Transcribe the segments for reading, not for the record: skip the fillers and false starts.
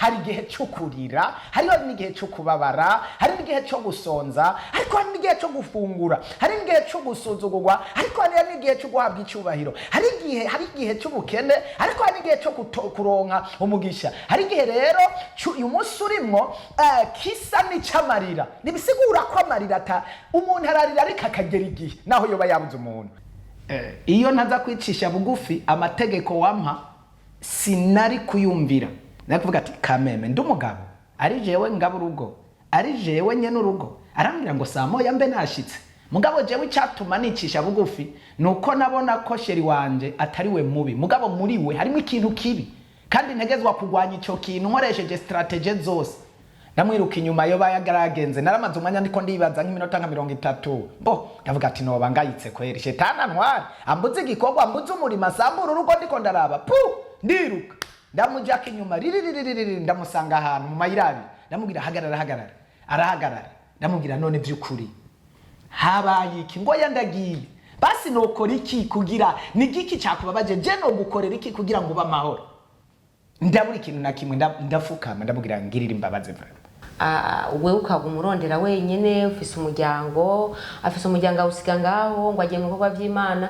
hari igihe cyo kurira, hariho n'igihe cyo kubabara, hari n'igihe cyo gusonza, ariko hari n'igihe cyo gufungura, hari n'igihe cyo gusuzugurwa, ariko hari n'igihe cyo guhabwa icyubahiro, hari igihe cy'ubukene, ariko hari n'igihe cyo kuronka umugisha. Hari igihe rero uyu munsi urimo kisa n'icyamarira, nibisigura ko amarira umuntu ararira ariko akagera igihe naho yoba yabuze umuntu. Iyo ntaza kwicisha bugufi amategeko wampa sinari kuyumvira, nari kuvuga ati kameme ndi umugabo, ari jewe ngaba urugo, ari jewe nyene urugo, arambwira ngo saa moya mbe nashitse. Mugabo jewe icyatuma nicisha bugufi nuko nabona ko sheri wanje atari we mubi, mugabo muri we harimo ikintu kibi, kandi ntegezwa kugwanya icyo kintu nkoresheje strategie zose. Ndamwiruka inyuma yo bayagaragenze, naramaze umwanya ndiko ndibaza nk'iminota nka 30. Ndavuga ati noba ngayitse kweri, shetani antware ambuze igikorwa, ambuze umurimo, asambura urugo ndiko ndaraba ndiruka ndamujaka inyuma ndamusanga ahantu mu mayirabi, ndamubwira hagarara, arahagarara. Ndamubwira none by'ukuri habaye iki? Ngo yandagiye basi nokora iki kugira nigiki cyakubabaje, je no gukorera iki kugira ngo bamahoro? Ndaburi ikintu na kimwe, ndafukama ndamubwira ngirira imbabazi mva. Wewe ukagumurondera wenyene, ufise umuryango, afise umuryango awusiga ngaho ngo agiye mu bikorwa by'Imana,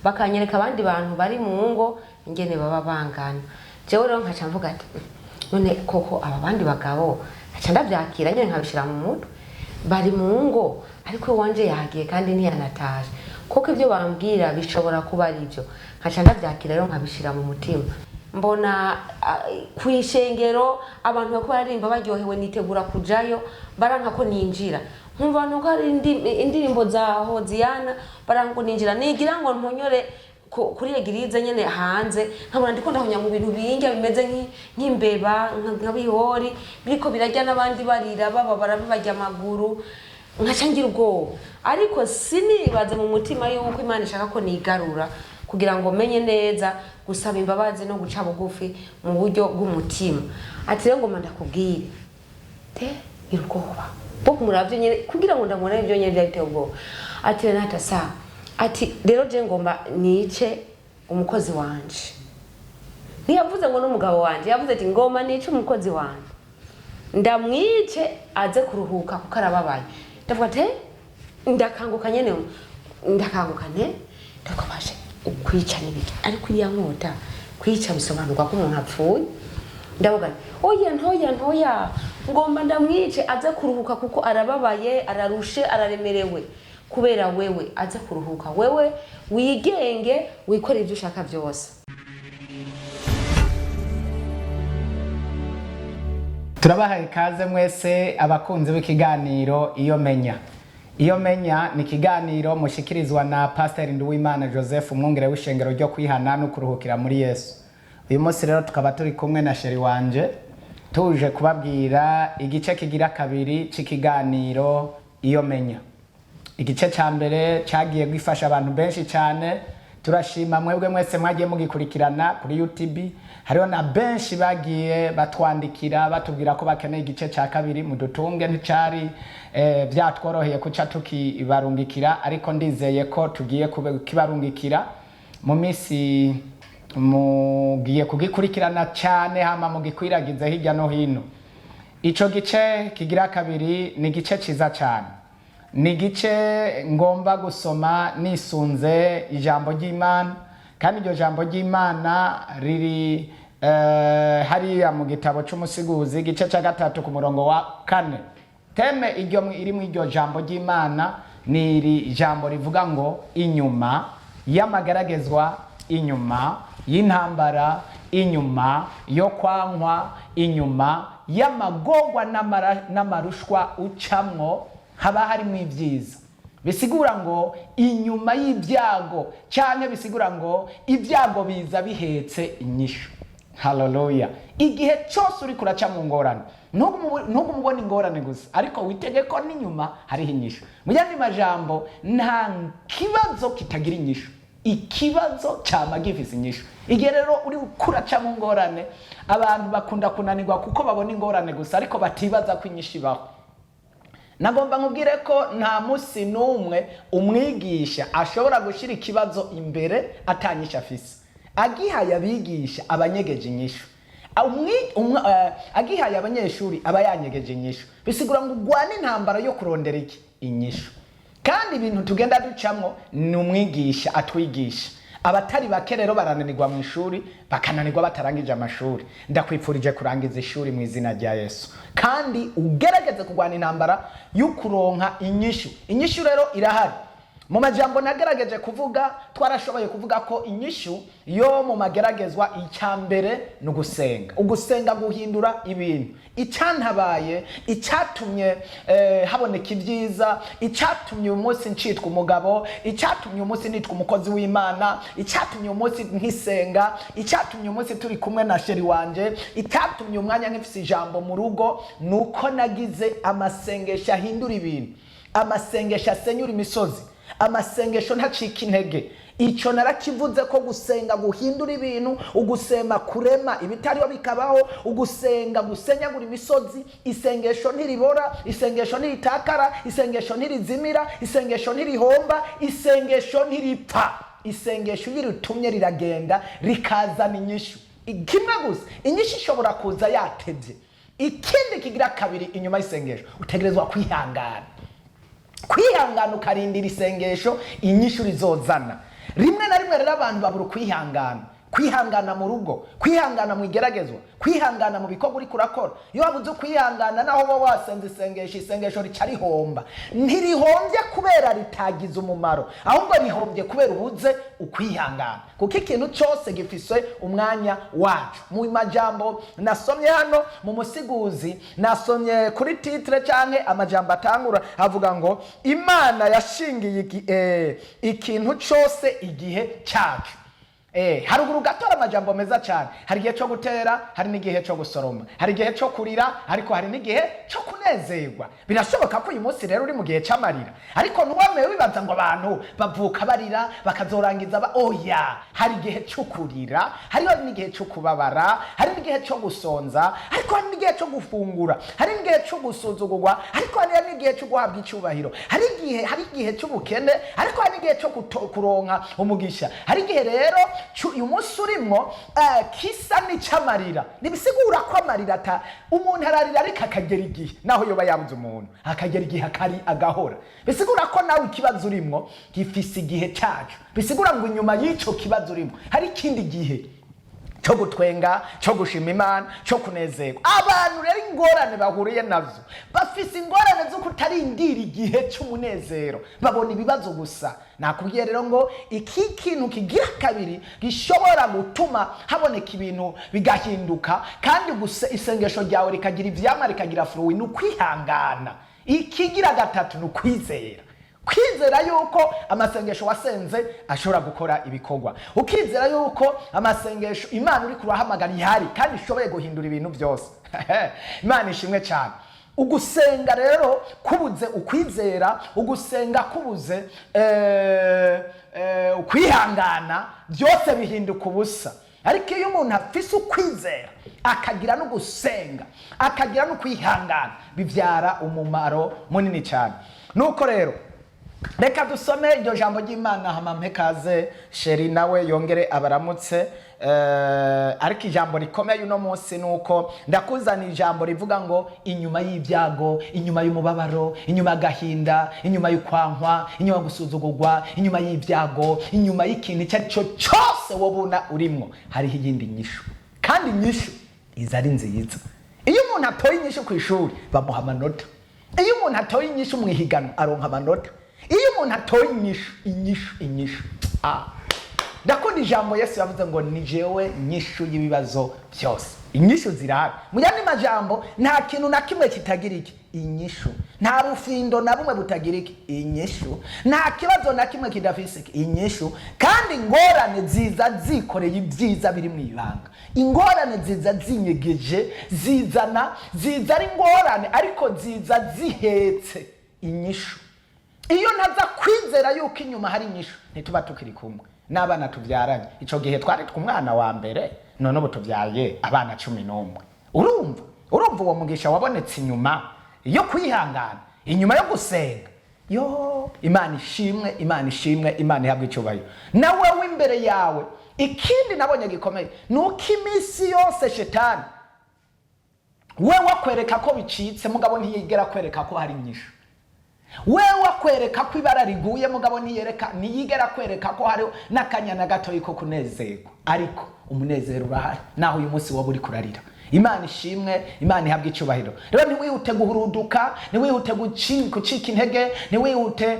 bakanyereka abandi bantu bari mu ngo ingene baba bangana. Jewe rero nkaca mvuga ati none koko aba bandi bagabo aca ndavyakira nyene nkabishira mu mutwe, bari mu ngo ariko wanje yagiye kandi ntiyanataje, koko ibyo bambwira bishobora kuba ari byo. Nkaca ndavyakira rero nkabishira mu mutima. Mbona kwishengero abantu bako baririmba baryohewe, nitegura kujayo, baranka ko ninjira, nkumva nuko ari indirimbo za Hoziyana, baranka ko ninjira, nigira ngo ntonyore kuri egirize nyene hanze, nkabona ndiko ndahonya mu bintu binge bimeze nk'imbeba nk'abihori biriko birajya n'abandi barira bababara bibajya amaguru, nkaca ngira ubwoba. Ariko sinibaze mu mutima yuko Imana ishaka ko nigarura kugira ngo menye neza gusaba imbabazi no guca bugufi mu buryo bw'umutima. Ati rero ngoma ndakubwire irubwoba bo muravyo nyene kugira ngo ndamubona ibyo nyene byahite ubwoba. Ati Renata sa, ati rero je ngomba nice umukozi wanje. Ntiyavuze ngo n'umugabo wanje, yavuze ati ngoma nice umukozi wanje, ndamwice aze kuruhuka kuko arababaye. Ndavuga ati ndakanguka nyene, ndakangukane ndakwabashe ukwica n'ibiki, ariko iya nkota kwica bisobanurwa ko umuntu apfuye. Ndavuga oya ntoya ngomba ndamwice aze kuruhuka kuko arababaye, ararushe, araremerewe, kubera wewe aze kuruhuka, wewe wigenge wikore ibyo ushaka byose. Turabahaye ikaze mwese abakunzi b'ikiganiro Iyo menya ni ikiganiro mushikirizwa na Pastor Nduwimana Joseph, umwungere w'ishengero ryo kwihana no kuruhukira muri Yesu. Uyu munsi rero tukaba turi kumwe na sheri wanje, tuje kubabwira igice kigira kabiri c'ikiganiro Iyo menya. Igice ca mbere cyagiye gwifasha abantu benshi cyane, turashima mwebwe mwese mwagiye mugikurikirana kuri YouTube. Hariho na benshi bagiye batwandikira batubwira ko bakeneye igice cya kabiri, mudutunge nticari byatworoheye kuca tukibarungikira, ariko ndizeye ko tugiye kubarungikira mu minsi, mugiye kugikurikirana cyane hama mugikwiragize hirya no hino. Ico gice kigira kabiri ni igice ciza cyane, ni igice ngomba gusoma nisunze ijambo ry'Imana, kandi iryo jambo ry'Imana riri hariya mu gitabo c'umusiguzi igice ca 3 ku murongo wa 4. Teme iri mu iryo jambo ry'Imana ni iri jambo rivuga ngo inyuma y'amagaragezwa, inyuma y'intambara, inyuma yo kwankwa, inyuma y'amagorwa n'amarushwa ucamwo haba harimo ibyiza. Bisigura ngo inyuma y'ibyago, cyane bisigura ngo ibyago biza bihetse inyishu. Hallelujah. Igihe cyose uri kuraca mu ngorane, ntugu mubona ingorane gusa, ariko witegeko n'inyuma hariho inyishu. Mu yandi majambo, nta kibazo kitagira inyishu, ikibazo cyama gifise inyishu. Igihe rero uri kuraca mu ngorane, abantu bakunda kunanirwa kuko babona ingorane gusa, ariko batibaza ko inyishu ibaho. Nagomba nkubwire ko nta musi n'umwe umwigisha ashobora gushira ikibazo imbere atanyisha afise. Agihaye abigisha abanyegeje inyishu, agihaye abanyeshuri aba yanyegeje inyishu, bisigura ngo ugwane intambara yo kurondera iki inyishu. Kandi ibintu tugenda ducamwo ni umwigisha atwigisha. Abatari bake rero barananirwa mu ishuri, bakananirwa batarangije amashuri. Ndakwifurije kurangiza ishuri mu izina rya Yesu, kandi ugerageze kugwana intambara yo kuronka inyishu. Inyishu rero irahari. Mu majambo nagerageje kuvuga, twarashoboye kuvuga ko inyishu yo mu mageragezwa icyambere no gusenga. Ugusenga guhindura ibintu. Icyantabaye, icyatumye haboneka ibyiza, icyatumye umunsi ncitwa umugabo, icyatumye umunsi nitwa umukozi w'Imana, icyatumye umunsi nkisenga, icyatumye umunsi turi kumwe na sheri wanje, icyatumye umwanya nkifise ijambo mu rugo, nuko nagize amasengesho ahindura ibintu, amasengesho asenyura imisozi, amasengesho ntacika intege. Ico narakivuze ko gusenga guhindura ibintu, ugusema kurema ibitariho bikabaho, ugusenga gusenyagura imisozi. Isengesho ntiribora, isengesho ntiritakara, isengesho ntirizimira, isengesho ntirihomba, isengesho ntiripfa. Isengesho iyo ritumye riragenda rikazana inyishu. Kimwe gusa, inyishu ishobora kuza yatevye. Ikindi kigira kabiri inyuma y'isengesho, utegerezwa kwihangana. Kwihangana ukarindira isengesho, inyishu rizozana. Rimwe na rimwe rero abantu babura kwihangana. Kwihangana mu rugo, kwihangana mu igeragezwa, kwihangana mu bikorwa uri kurakora. Iyo wabuze kwihangana naho wowe wasenze isengesho rica rihomba. Ntirihombye kubera ritagize umumaro, ahubwo rihombye kubera ubuze ukwihangana. Kuko ikintu cyose gifise umwanya wacu. Mu majambo nasomye hano mu musiguzi, nasomye kuri titre canke amajambo atangura avuga ngo Imana yashingiye ikintu cyose igihe cyacu. Haruguru gatora amajambo meza cyane. Hari igihe cyo gutera, hari n'igihe cyo gusoroma, hari igihe cyo kurira, ariko hari n'igihe cyo kunezerwa. Birashoboka ko uyu munsi rero uri mu gihe cy'amarira, ariko ntiwemeye wibaza ngo abantu bavuka barira bakazorangiza oya. Hari igihe cyo kurira, hari n'igihe cyo kubabara, hari n'igihe cyo gusonza, ariko hari n'igihe cyo gufungura, hari n'igihe cyo gusuzugurwa, ariko hari n'igihe cyo guhabwa icyubahiro, hari igihe cy'ubukene, ariko hari n'igihe cyo kuronka umugisha. Hari igihe rero uyu munsi urimo kisa n'icamarira. Nibisigura ko amarira umuntu ararira ariko akagera igihe naho yoba yabuze umuntu akagera igihe akari agahora. Bisigura ko nawe ikibazo urimo gifise igihe cyacu. Bisigura ngo inyuma y'ico kibazo urimo hari ikindi gihe cyo gutwenga, cyo gushima Imana, cyo kunezerwa. Abantu rero ingorane bahuriye nazo, bafise ingorane zo kutarindira igihe cy'umunezero, babona ibibazo gusa. Nakubwiye rero ngo iki kintu kigira kabiri gishobora gutuma haboneka ibintu bigahinduka, kandi gusa isengesho ryawe rikagira ivyamwa, rikagira fruit, ni ukwihangana. Ikigira gatatu ni ukwizera. Kwizera yuko amasengesho wasenze ashobora gukora ibikorwa. Ukizera yuko amasengesho Imana uri kurahamagara ihari kandi ishoboye guhindura ibintu byose. Imana ishimwe cyane. Ugusenga rero kubuze ukwizera, ugusenga kubuze ukwihangana, byose bihinduka ubusa. Ariko iyo umuntu afise ukwizera, akagira no gusenga, akagira no kwihangana, bivyara umumaro munini cyane. Nuko rero reka dusome iryo jambo ry'Imana, hamampe kaze sheri nawe yongere abaramutse. Ariko ijambo rikomeye uno munsi nuko ndakuzana ijambo rivuga ngo inyuma y'ibyago, inyuma y'umubabaro, inyuma y'agahinda, inyuma y'ukwankwa, inyuma gusuzugurwa, inyuma y'ibyago, inyuma y'ikintu icyo cyose wobona urimo hariho iyindi nyishu, kandi inyishu iza ari nziza. Iyo umuntu atoye inyishu ku ishuri bamuha amanota, iyo umuntu atoye inyishu mu ihiganwa aronka amanota, iyo umuntu atoye inyishu ndakunda ijambo Yesu yavuze ngo ni jewe nyishu y'ibibazo byose. Inyishu zirahari. Mu yandi majambo, nta kintu na kimwe kitagira iki inyishu, nta bufindo na bumwe butagira iki inyishu, nta kibazo na kimwe kidafise inyishu. Kandi ingorane ziza zikoreye ibyiza biri mu ibanga, ingorane ziza zinyegeje, ziza ari ingorane ariko ziza zihetse inyishu. Iyo ntaza kwizera yuko inyuma hari inyishu, ntituba tukiri kumwe. N'abana tubyaranye, ico gihe twari tw'umwana wa mbere, none ubu tubyaye abana 11. Urumva uwo mugisha wabonetse inyuma yo kwihangana, inyuma yo gusenga. Yo Imana ishimwe, Imana ishimwe, Imana ihabwe icyubahiro. Nawe w'imbere yawe ikindi nabonye gikomeye nuko iminsi yose shetani we wakwereka ko bicitse mugabo ntiyigera kwereka ko hari inyishu. We wakwereka ko ibara riguye mugabo ntiyigera kwereka ko hari n'akanyana gatoyi ko kunezerwa, ariko umunezero urahari naho uyu munsi wowe uri kurarira. Imana ishimwe, Imana ihabwa icyubahiro. Rero ntiwihute guhuruduka, ntiwihute gucika intege, ntiwihute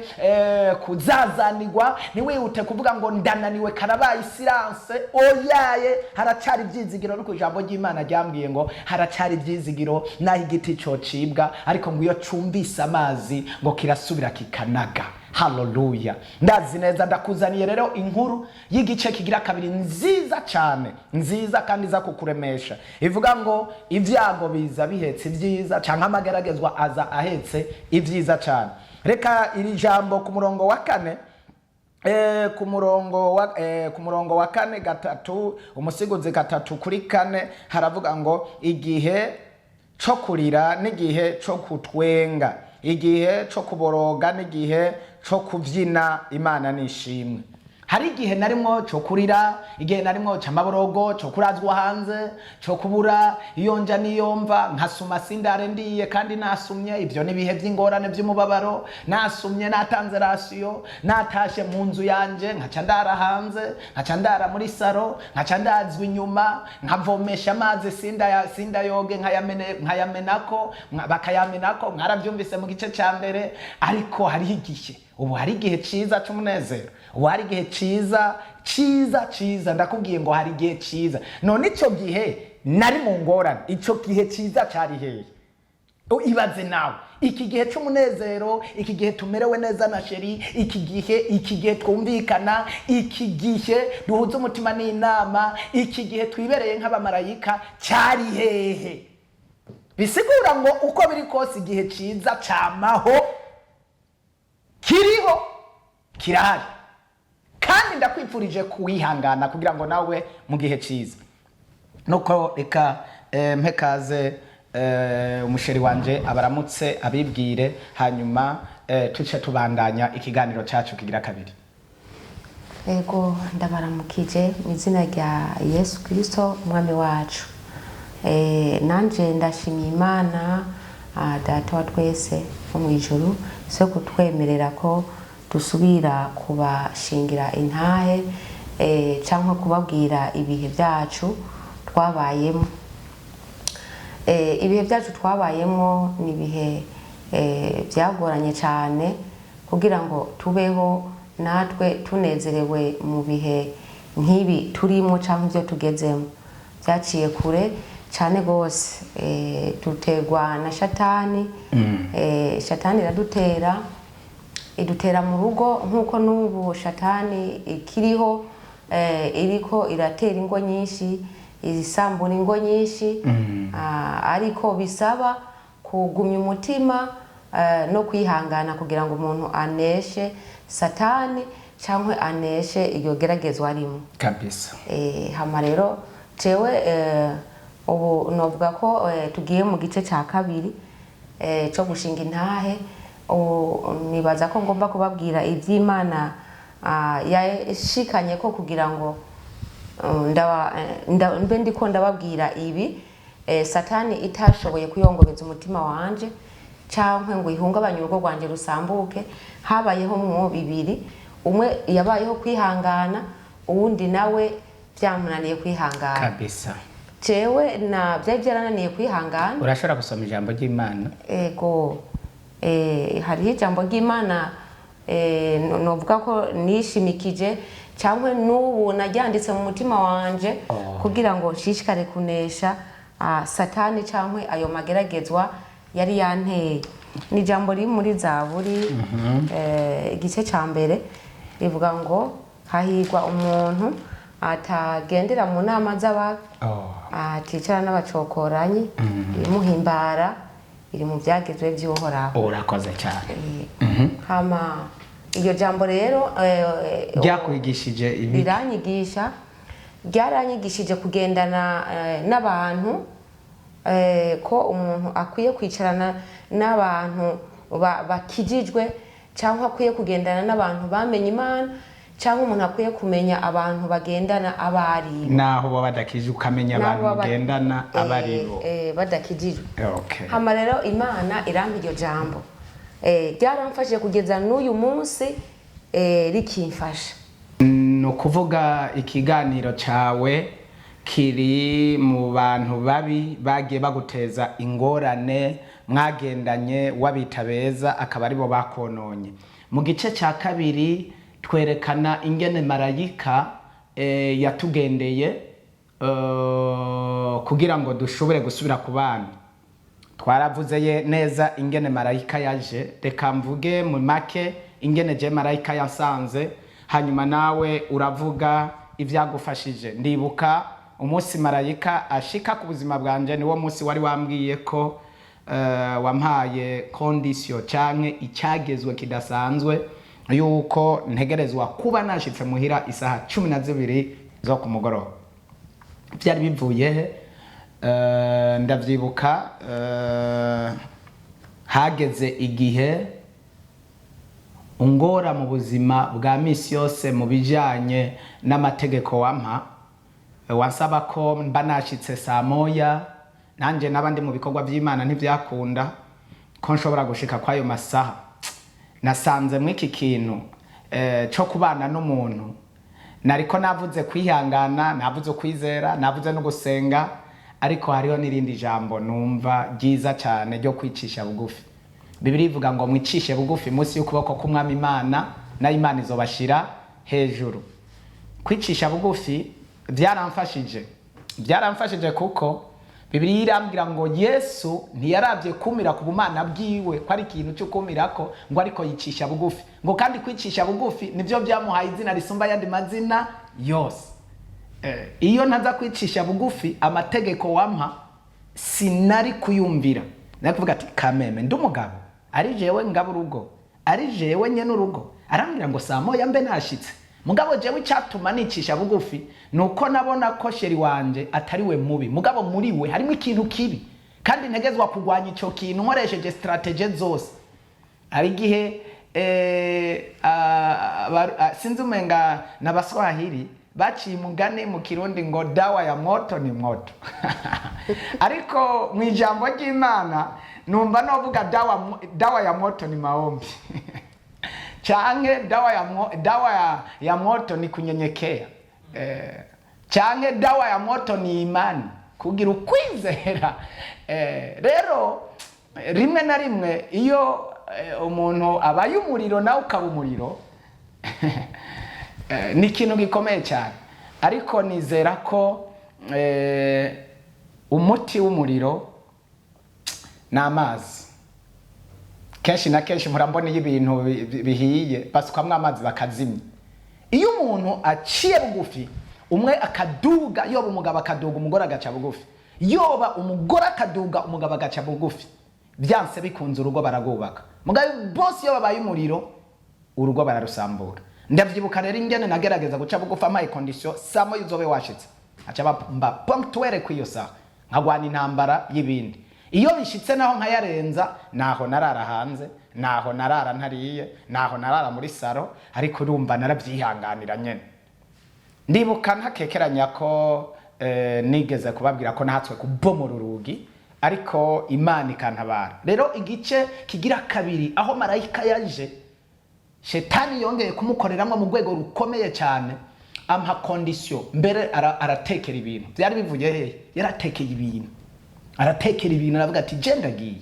kuzazanirwa, ntiwihute kuvuga ngo ndananiwe karabaye silence. Oyaye, haracari ibyizigiro, nuko ijambo ry'Imana ryambwiye ngo haracari ibyizigiro naho igiti cocibwa, ariko ngo iyo cumbise amazi ngo kirasubira kikanaga. Hallelujah. Ndazi neza ndakuzaniye rero inkuru y'igice kigira kabiri nziza cyane, nziza kandi za kukuremesha. Ivuga ngo ibyago biza bihetse ibyiza, cyangwa amageragezwa aza ahetse ibyiza cyane. Reka iri jambo ku murongo wa 4 ku murongo wa 4 gatatu, umusigozi 3-4 haravuga ngo igihe cyo kurira n'igihe cyo kutwenga, igihe cyo kuboroga n'igihe cyo kubyina, Imana nishimwe. Hari igihe narimo cyo kurira, igihe narimo cy'amaborogo, cyo kurazwa hanze, cyo kubura iyo nja niyomva, nkasuma sindare ndiye kandi nasumye. Ibyo ni bihe by'ingorane by'umubabaro. Nasumye, natanze rasiyo, natashe mu nzu yanje, nkaca ndara hanze, nkaca ndara muri saro, nkaca ndazwa inyuma, nkavomesha amazi sindayoge, nkayamenako, bakayamenako. Mwarabyumvise mu gice cya mbere. Ariko hari igihe, ubu hari igihe cyiza cy'umunezero, ubu hari igihe cyiza, ndakubwiye ngo hari igihe cyiza. None icyo gihe nari mu ngorane, icyo gihe cyiza cyari hehe? Ibaze nawe, iki gihe cy'umunezero, iki gihe tumerewe neza na sheri, iki gihe twumvikana, iki gihe duhuza umutima n'inama, iki gihe twibereye nk'abamarayika, cyari hehe? Bisigura ngo uko biri kose igihe cyiza cyamaho, kiriho, kirahari, kandi ndakwifurije kuwihangana kugira ngo nawe mu gihe cyiza. Nuko reka mpekaze umusheri wanje abaramutse abibwire, hanyuma tuce tubandanya ikiganiro cyacu kigira kabiri. Ego ndabaramukije mu izina rya Yesu Kristo umwami wacu. Nanje ndashimiye Imana data wa twese wo mu ijuru so kutwemerera ko dusubira kubashingira intahe cyangwa kubabwira ibihe byacu twabayemo. Ibihe byacu twabayemo ni ibihe byagoranye cyane kugira ngo tubeho natwe tunezerewe mu bihe nk'ibi turimo cyangwa ibyo tugezemo. Byaciye kure cyane gose, dutegwa na Shatani. Shatani idutera mu rugo nk'uko n'ubu Shatani ikiriho, iriko iratera ingo nyinshi, isambura ingo nyinshi, ariko bisaba kugumya umutima no kwihangana kugira ngo umuntu aneshe Satani cyangwa aneshe iyo geragezwa arimo kabisa. Hama rero cewe ubu novuga ko tugiye mu gice cya kabiri cyo gushinga intahe. Nibaza ko ngomba kubabwira iby'Imana yashikanye ko kugira ngo mbe ndiko ndababwira ibi Satani itashoboye kuyongobeza umutima wanje cyangwa ngo ihungabanye urugo rwanje rusambuke. Habayeho mwo bibiri, umwe yabayeho kwihangana, uwundi nawe byamunaniye kwihangana kabisa. Cewe na byarananiye kwihangana. Urashobora gusoma ijambo ry'Imana? Ego hari ijambo ry'Imana novuga ko nishimikije cyangwa n'ubu najyanditse mu mutima wanje kugira ngo nshishikare kunesha Satani cyangwa ayo mageragezwa yari yanteye. Ni ijambo riri muri Zaburi igice cya mbere rivuga ngo hahirwa umuntu atagendera mu nama z'ababi, aticara n'abacokoranyi, ibimuhimbara iri mu byagezwe by'Uhoraho. Urakoze cyane. Hama iryo jambo rero ryakwigishije ibi, ryaranyigishije kugendana n'abantu, ko umuntu akwiye kwicarana n'abantu bakijijwe cyangwa akwiye kugendana n'abantu bamenye Imana cyangwa umuntu akwiye kumenya abantu bagendana abaribo naho baba badakije ukamenya abantu bagendana abaribo badakijijwe. Okay. Hama rero Imana irampa iryo jambo ryaramfashije kugeza n'uyu munsi rikimfasha. Ni ukuvuga ikiganiro cyawe kiri mu bantu babi bagiye baguteza ingorane mwagendanye wabita beza akaba aribo bakononye. Mu gice cya kabiri twerekana ingene marayika yatugendeye kugira ngo dushobore gusubira ku bana. Twaravuze neza ingene marayika yaje, reka mvuge mu make ingene je marayika yasanze, hanyuma nawe uravuga ivyagufashije. Ndibuka umunsi marayika ashika ku buzima bwanje niwo munsi wari wambwiye ko wampaye condition canke icyagezwe kidasanzwe yuko ntegerezwa kuba nashitse muhira isaha 12 zo ku mugoroba. Byari bivuye ndavyibuka hageze igihe ungora mu buzima bwa misi yose mu bijanye n'amategeko wampa, wansaba ko mba nashitse saa moya, nanje n'abandi mu bikorwa by'Imana ntivyakunda ko nshobora gushika kwayo masaha. Nasanze mw'iki kintu cyo kubana n'umuntu nariko navuze kwihangana, navuze kwizera, navuze no gusenga, ariko hariho n'irindi jambo numva ryiza cyane ryo kwicisha bugufi. Bibiri ivuga ngo mwicishe bugufi munsi y'ukuboko k'Umwami Imana na Imana izobashira hejuru. Kwicisha bugufi byaramfashije kuko Bibiri irambwira ngo Yesu ntiyaravye kumira ku bumana bwiwe ko ari ikintu cyo kumirako, ngo ariko yicisha bugufi, ngo kandi kwicisha bugufi nivyo byamuhaye izina risumba yandi mazina yose. Iyo ntaza kwicisha bugufi amategeko wampa sinari kuyumvira. Nari kuvuga ati kameme ndumugabo, ari jewe ngabo urugo, ari jewe nyene urugo, arambwira ngo saa moya mbe nashitse. Mugabo jewe icyatuma nicisha bugufi nuko nabona ko sheri wanje atari we mubi, mugabo muri we harimo ikintu kibi kandi ntegezwa kugwanya ico kintu nkoresheje strategie zose. Ari gihe sinzi umenga n'abaswahili baciye umugani mu Kirundi ngo dawa ya moto ni moto. Ariko mu ijambo ry'Imana numva novuga dawa ya moto ni maombi. Change dawa ya moto ni kunyenyekea. Change dawa ya moto ni imani, kugira ukwizera. Rero rimwe na rimwe iyo umuntu abaye umuriro nawe ukaba umuriro ni ikintu gikomeye cyane. Ariko nizera ko umuti w'umuriro n'amazi. Kenshi na kenshi murambona y'ibintu bihiye basukamwe amazi bakazimya. Iyo umuntu aciye bugufi, umwe akaduga, yoba umugabo akaduga umugore agaca bugufi, yoba umugore akaduga umugabo agaca bugufi, byanse bikunze urugo baragubaka. Mugabo bose iyo babaye umuriro urugo bararusambura. Ndavyibuka rero ingene nagerageza guca bugufi amaye condition samo yuzobe washitse, aca mba punctuel kwiyo saha nkagwana intambara y'ibindi. Iyo bishitse naho nkayarenza, naho narara hanze, naho narara ntariye, naho narara muri saro, ariko urumva narabyihanganira nyene. Ndibuka ntakekeranya ko nigeze kubabwira ko nahatswe kubomora urugi, ariko Imana ikantabara. Rero igice kigira kabiri aho marayika yaje, Shetani yongeye kumukoreramwe mu rwego rukomeye cyane, amha condition mbere aratekera ibintu. Byari bivuye hehe? Yaratekeye ibintu. Aratekera ibintu aravuga ati je ndagiye.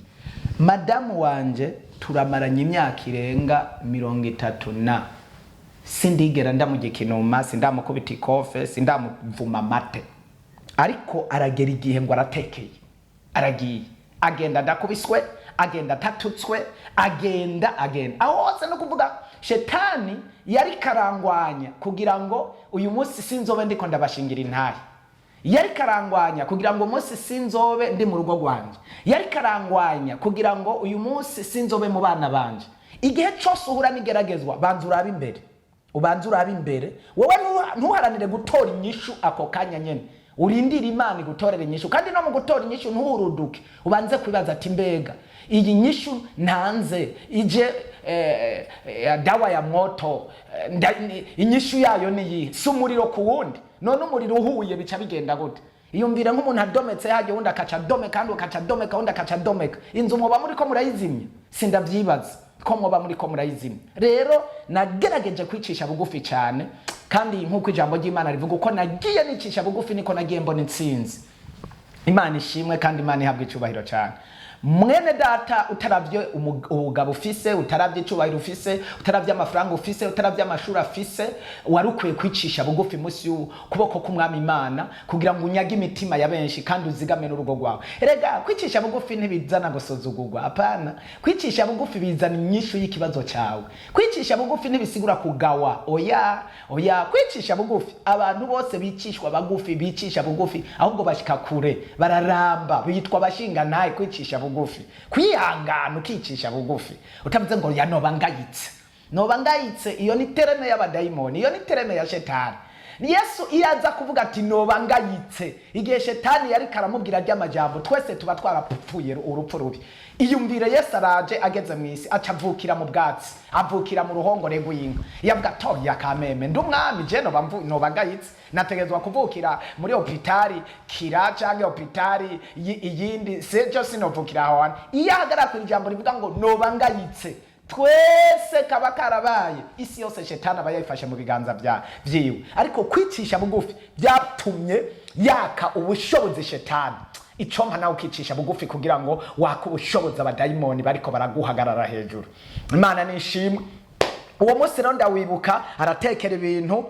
Madamu wanje turamaranye imyaka irenga 30 na sindigera ndamugikinuma, sindamukubita ikofe, sindamuvuma mate. Ariko aragera igihe ngo aratekeye. Aragiye. Agenda ndakubiswe, agenda tatutswe, agenda. Aho hose no kuvuga Shetani yari karangwanya kugira ngo uyu munsi sinzobe ndiko ndabashingira intahe. Yari karangwanya kugira ngo umunsi sinzobe ndi mu rugo rwanje. Yari karangwanya kugira ngo uyu munsi sinzobe mu bana banje. Igihe cyose uhura nigeragezwa banza urabe imbere. Ubanza urabe imbere. Wowe ntuharanire gutora inyishu ako kanya nyene. urindira Imana igutorera inyishu. Kandi no mu gutora inyishu nturuduke ubanze kwibaza ati mbega iyi nyishu ntanze ije dawa ya moto inyishu yayo niyi si umuriro ku wundi, none umuriro uhuye bica bigenda gute? Iyumvire nk'umuntu adometse haje wundi akaca domeka kandi akaca domeka wundi akaca domeka, inzu mwoba muri ko murayizimya? Sindavyibaza ko mwoba muri ko murayizimya. Rero nagerageje kwicisha bugufi cyane, kandi nk'uko ijambo ry'Imana rivuga uko nagiye nicisha bugufi niko nagiye mbona intsinzi. Imana ishimwe kandi Imana ihabwa icubahiro cyane. Mwene data, utaravye ubugabo ufise, utaravye icubahiro ufise, utaravye amafaranga ufise, utaravye amashuri afise, warukwiye kwicisha bugufi musi y'ukuboko k'Umwami Imana kugira ngo unyage imitima ya benshi kandi uzigame n'urugo rwawe. Erega kwicisha bugufi ntibizana gusuzugurwa, apana. Kwicisha bugufi bizana inyishu y'ikibazo cyawe. Kwicisha bugufi ntibisigura kugawa, oya. Kwicisha bugufi, abantu bose bicishwa bagufi, bicisha bugufi ahubwo bashika kure, bararamba, bitwa bashinga naye. Kwicisha bugufi, kwihangana ukicisha bugufi, utavuze ngo ya noba ngayitse, iyo ni tereme y'abadayimoni, iyo ni tereme ya shetani. Yesu iyaza kuvuga ati noba ngayitse, igihe shetani yari karamubwira ry'amajambo, twese tuba twarapfuye urupfu rubi. Iyumvire Yesu araje ageze mu isi, acavukira mu bwatsi, avukira mu ruhongore rw'inka. Yavuga toya kameme ndumwami je noba ngayitse, nategezwa kuvukira muri hopitali kira canke hopitali iyindi, sejo sinovukira aho. Iyo ahagarara ku ijambo rivuga ngo noba ngayitse, twese kaba karabaye, isi yose shetani aba yayifashe mu biganza vyiwe. Ariko kwicisha bugufi byatumye yaka ubushobozi shetani. Icompa nawe ukicisha bugufi kugira ngo waka ubushobozi abadayimoni bariko baraguhagarara hejuru. Imana nishimwe. Uwo munsi rero ndawibuka aratekera ibintu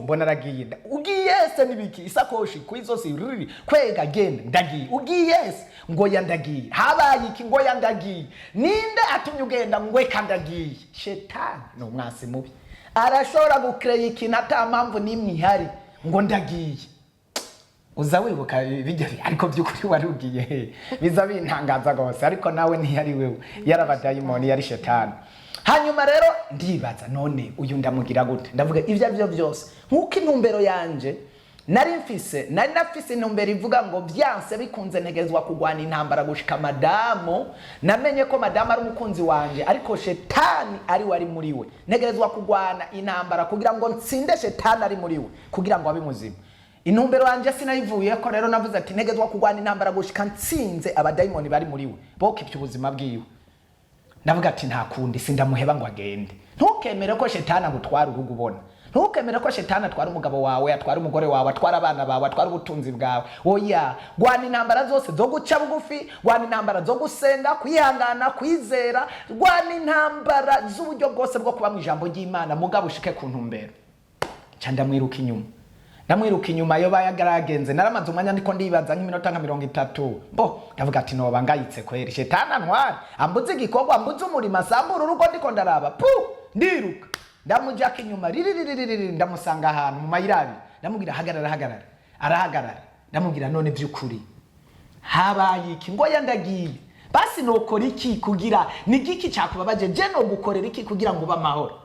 mbona aragiye. Ugiye se nibiki? Isakoshi kwizosi riri kwega genda ndagiye. Ugiye se ngo yandagiye. Habaye iki ngo yandagiye? Ninde atumye ugenda ngo kandagiye? Shetani no mwasi mubi. Arashobora gukreye ikintu ata mpamvu nimwe ihari ngo ndagiye. Uza wibuka bijya ariko byukuri wari ugiye biza bintangaza gose, ariko nawe ntiyari wewe, yarabadayimoni, yari shetani. Hanyuma rero ndibaza none uyu ndamugira gute? Ndavuga ivyo byose nkuko intumbero yanje nari nafise intumbero ivuga ngo byanse bikunze ntegezwa kugwana intambara gushika madamu. Namenye ko madamu ari umukunzi wanje, ariko shetani ari wari muri we. Ntegezwa kugwana intambara kugira ngo nsinde shetani ari muri we, kugira ngo abe muzima. Intumbero yanje sinayivuye ko, rero navuze ati ntegezwa kugwana intambara gushika nsinze abadayimoni bari muri we, bokipye ubuzima bwiwe. Ndavuga ati nta kundi sindamuheba ngo agende. Ntukemere ko shetani agutwara urugo ubona. Ntukemere ko shetani atwara umugabo wawe, atwara umugore wawe, atwara abana bawe, atwara ubutunzi bwawe. Oya, gwana intambara zose zo guca bugufi, gwana intambara zo gusenga, kwihangana, kwizera, gwana intambara z'uburyo bwose bwo kuba mu ijambo ry'Imana, mugabo ushike ku ntumbero. Ndamwiruka inyuma yo bayagaragenze. Naramaze umwanya ndiko ndibaza nk'iminota nka 30. Ndavuga ati noba ngayitse kweri, shetani antwara, ambuze igikorwa, ambuze umurimo, asambura urugo ndiko ndaraba. Ndiruka ndamujaka inyuma, ndamusanga ahantu mu mayirabi. Ndamubwira hagarara. Arahagarara. Ndamubwira none by'ukuri habaye iki ngo yandagiye? Basi nokora iki kugira nigiki cyakubabaje? Je no gukorera iki kugira ngo bamahoro?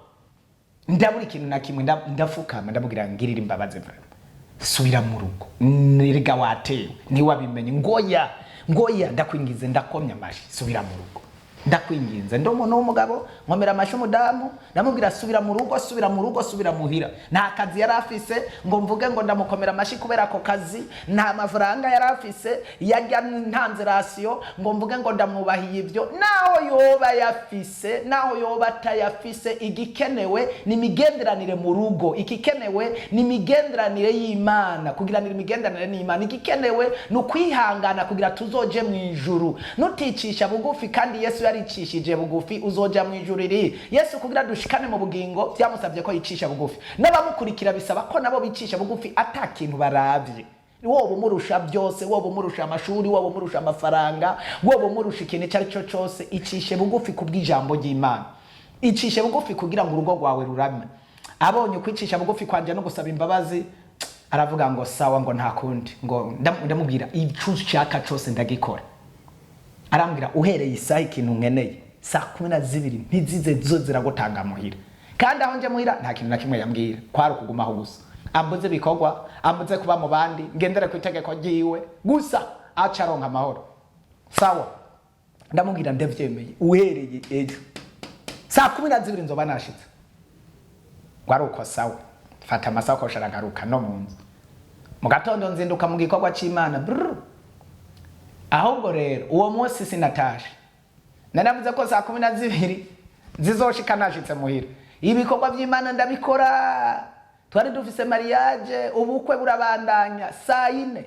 Ndaburi ikintu na kimwe, ndafukama ndamubwira ngirira imbabazi mva. Subira mu rugo. Niriga watewe ntiwabimenye. Ngoya ndakwingize, ndakomya amashi. Subira mu rugo. Ndakwinginze ndomuntu w'umugabo nkomera amashi umudamu, ndamubwira subira mu rugo, subira muhira. Nta kazi yari afise ngo mvuge ngo ndamukomera amashi kubera ko kazi, nta mafaranga yari afise yajya ntanze ratio ngo mvuge ngo ndamwubahiye ibyo. Naho yoba yafise, naho yoba atayafise, igikenewe ni migenderanire mu rugo, ikikenewe ni migenderanire y'Imana, kugiranira imigenderanire n'Imana. Igikenewe no kwihangana kugira tuzoje mu ijuru. Nuticisha bugufi, kandi Yesu yaricishije bugufi, uzoja mu ijuru riri. Yesu kugira dushikane mu bugingo byamusabye ko yicisha bugufi. N'abamukurikira bisaba ko nabo bicisha bugufi atakintu baravye. Wowe umurusha byose, wowe umurusha amashuri, wowe umurusha amafaranga, wowe umurusha ikintu cyari cyose, icishe bugufi kubw'ijambo ry'Imana. Icishe bugufi kugira ngo urugo rwawe rurame. Abonye kwicisha bugufi kwanje no gusaba imbabazi, aravuga ngo sawa, ngo nta kundi, ngo ndamubwira ico ushaka cyose ndagikora. Arambwira uhereye isaha ikintu nkeneye saa 12 ntizize zo ziragutanga muhira. Kandi aho nje muhira nta kintu na kimwe yambwira, kwari kugumaho gusa. ambuze ibikorwa, ambuze kuba mu bandi, ngendere ku itegeko ryiwe gusa aca aronka amahoro. Sawa, ndamubwira ndavyemeye uhereye ejo saa 12 nzoba nashitse. Gwaruko sawa, fata amasakoshi aragaruka no munzu. Mu gatondo nzinduka mu gikorwa c'Imana. Ahubwo rero uwo munsi sinatashe. Naravuze ko saa 12 zizoshika nashitse muhira. Ibikorwa by'Imana ndabikora. Twari dufise mariage, ubukwe burabandanya saa 4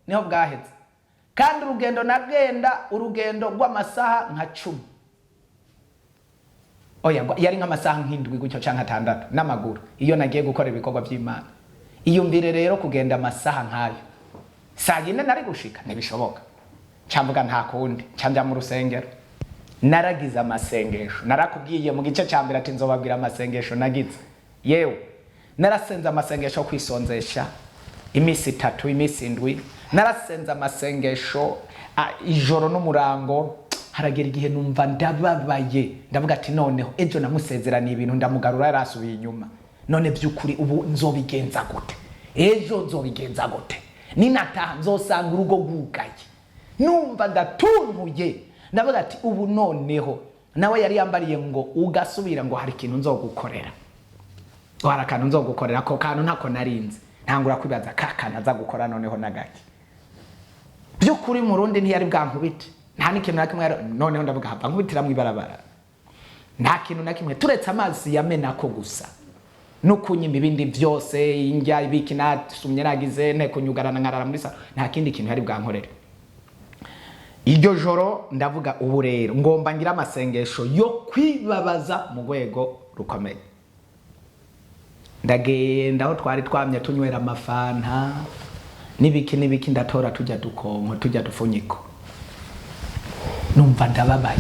niho bwaheze. Kandi urugendo nagenda urugendo rw'amasaha nka 10. Oya yari nk'amasaha nk'indwi gutyo canke 6 n'amaguru iyo nagiye gukora ibikorwa by'Imana. Iyumvire rero kugenda amasaha nkayo. Saa 4 nari gushika ntibishoboka. Camvuga nta kundi, canja mu rusengero. Naragize amasengesho. Narakubwiye mu gice ca mbere ati nzobabwira amasengesho nagize. Yewe narasenza amasengesho kwisonzesha imisi 3 imisi 7. Narasenza amasengesho ijoro n'umurango. Haragera igihe numva ndababaye, ndavuga ati noneho ejo namusezeraniye ibintu ndamugarura yarasubiye inyuma. None byukuri ubu nzobigenza gute? Ejo nzobigenza gute? Ninataha nzosanga urugo rwugaye. Numva ndatuntuye. Ndavuga ati ubu noneho nawe yari yambariye ngo ugasubira ngo hari ikintu nzogukorera. Wara kantu nzogukorera ko kantu ntako narinze. Ntangura kwibaza kakana aza gukora noneho nagaki. Byukuri mu Rundi ntiyari bwankubite. Nta n'ikintu na kimwe noneho ndavuga hapa nkubitira mu ibarabara. Nta kintu na kimwe turetse amazi yamena ko gusa. No kunyima ibindi byose injya ibiki natumye nagize ne kunyugarana nkarara muri salo. Nta kindi kintu yari bwankorera. Iryo joro ndavuga ubu rero ngomba ngira amasengesho yo kwibabaza mu rwego rukomeye. Ndagenda aho twari twamye tunywera amafanta n'ibiki ndatora tujya dukonko tujya dufunyiko. Numva ndababaye,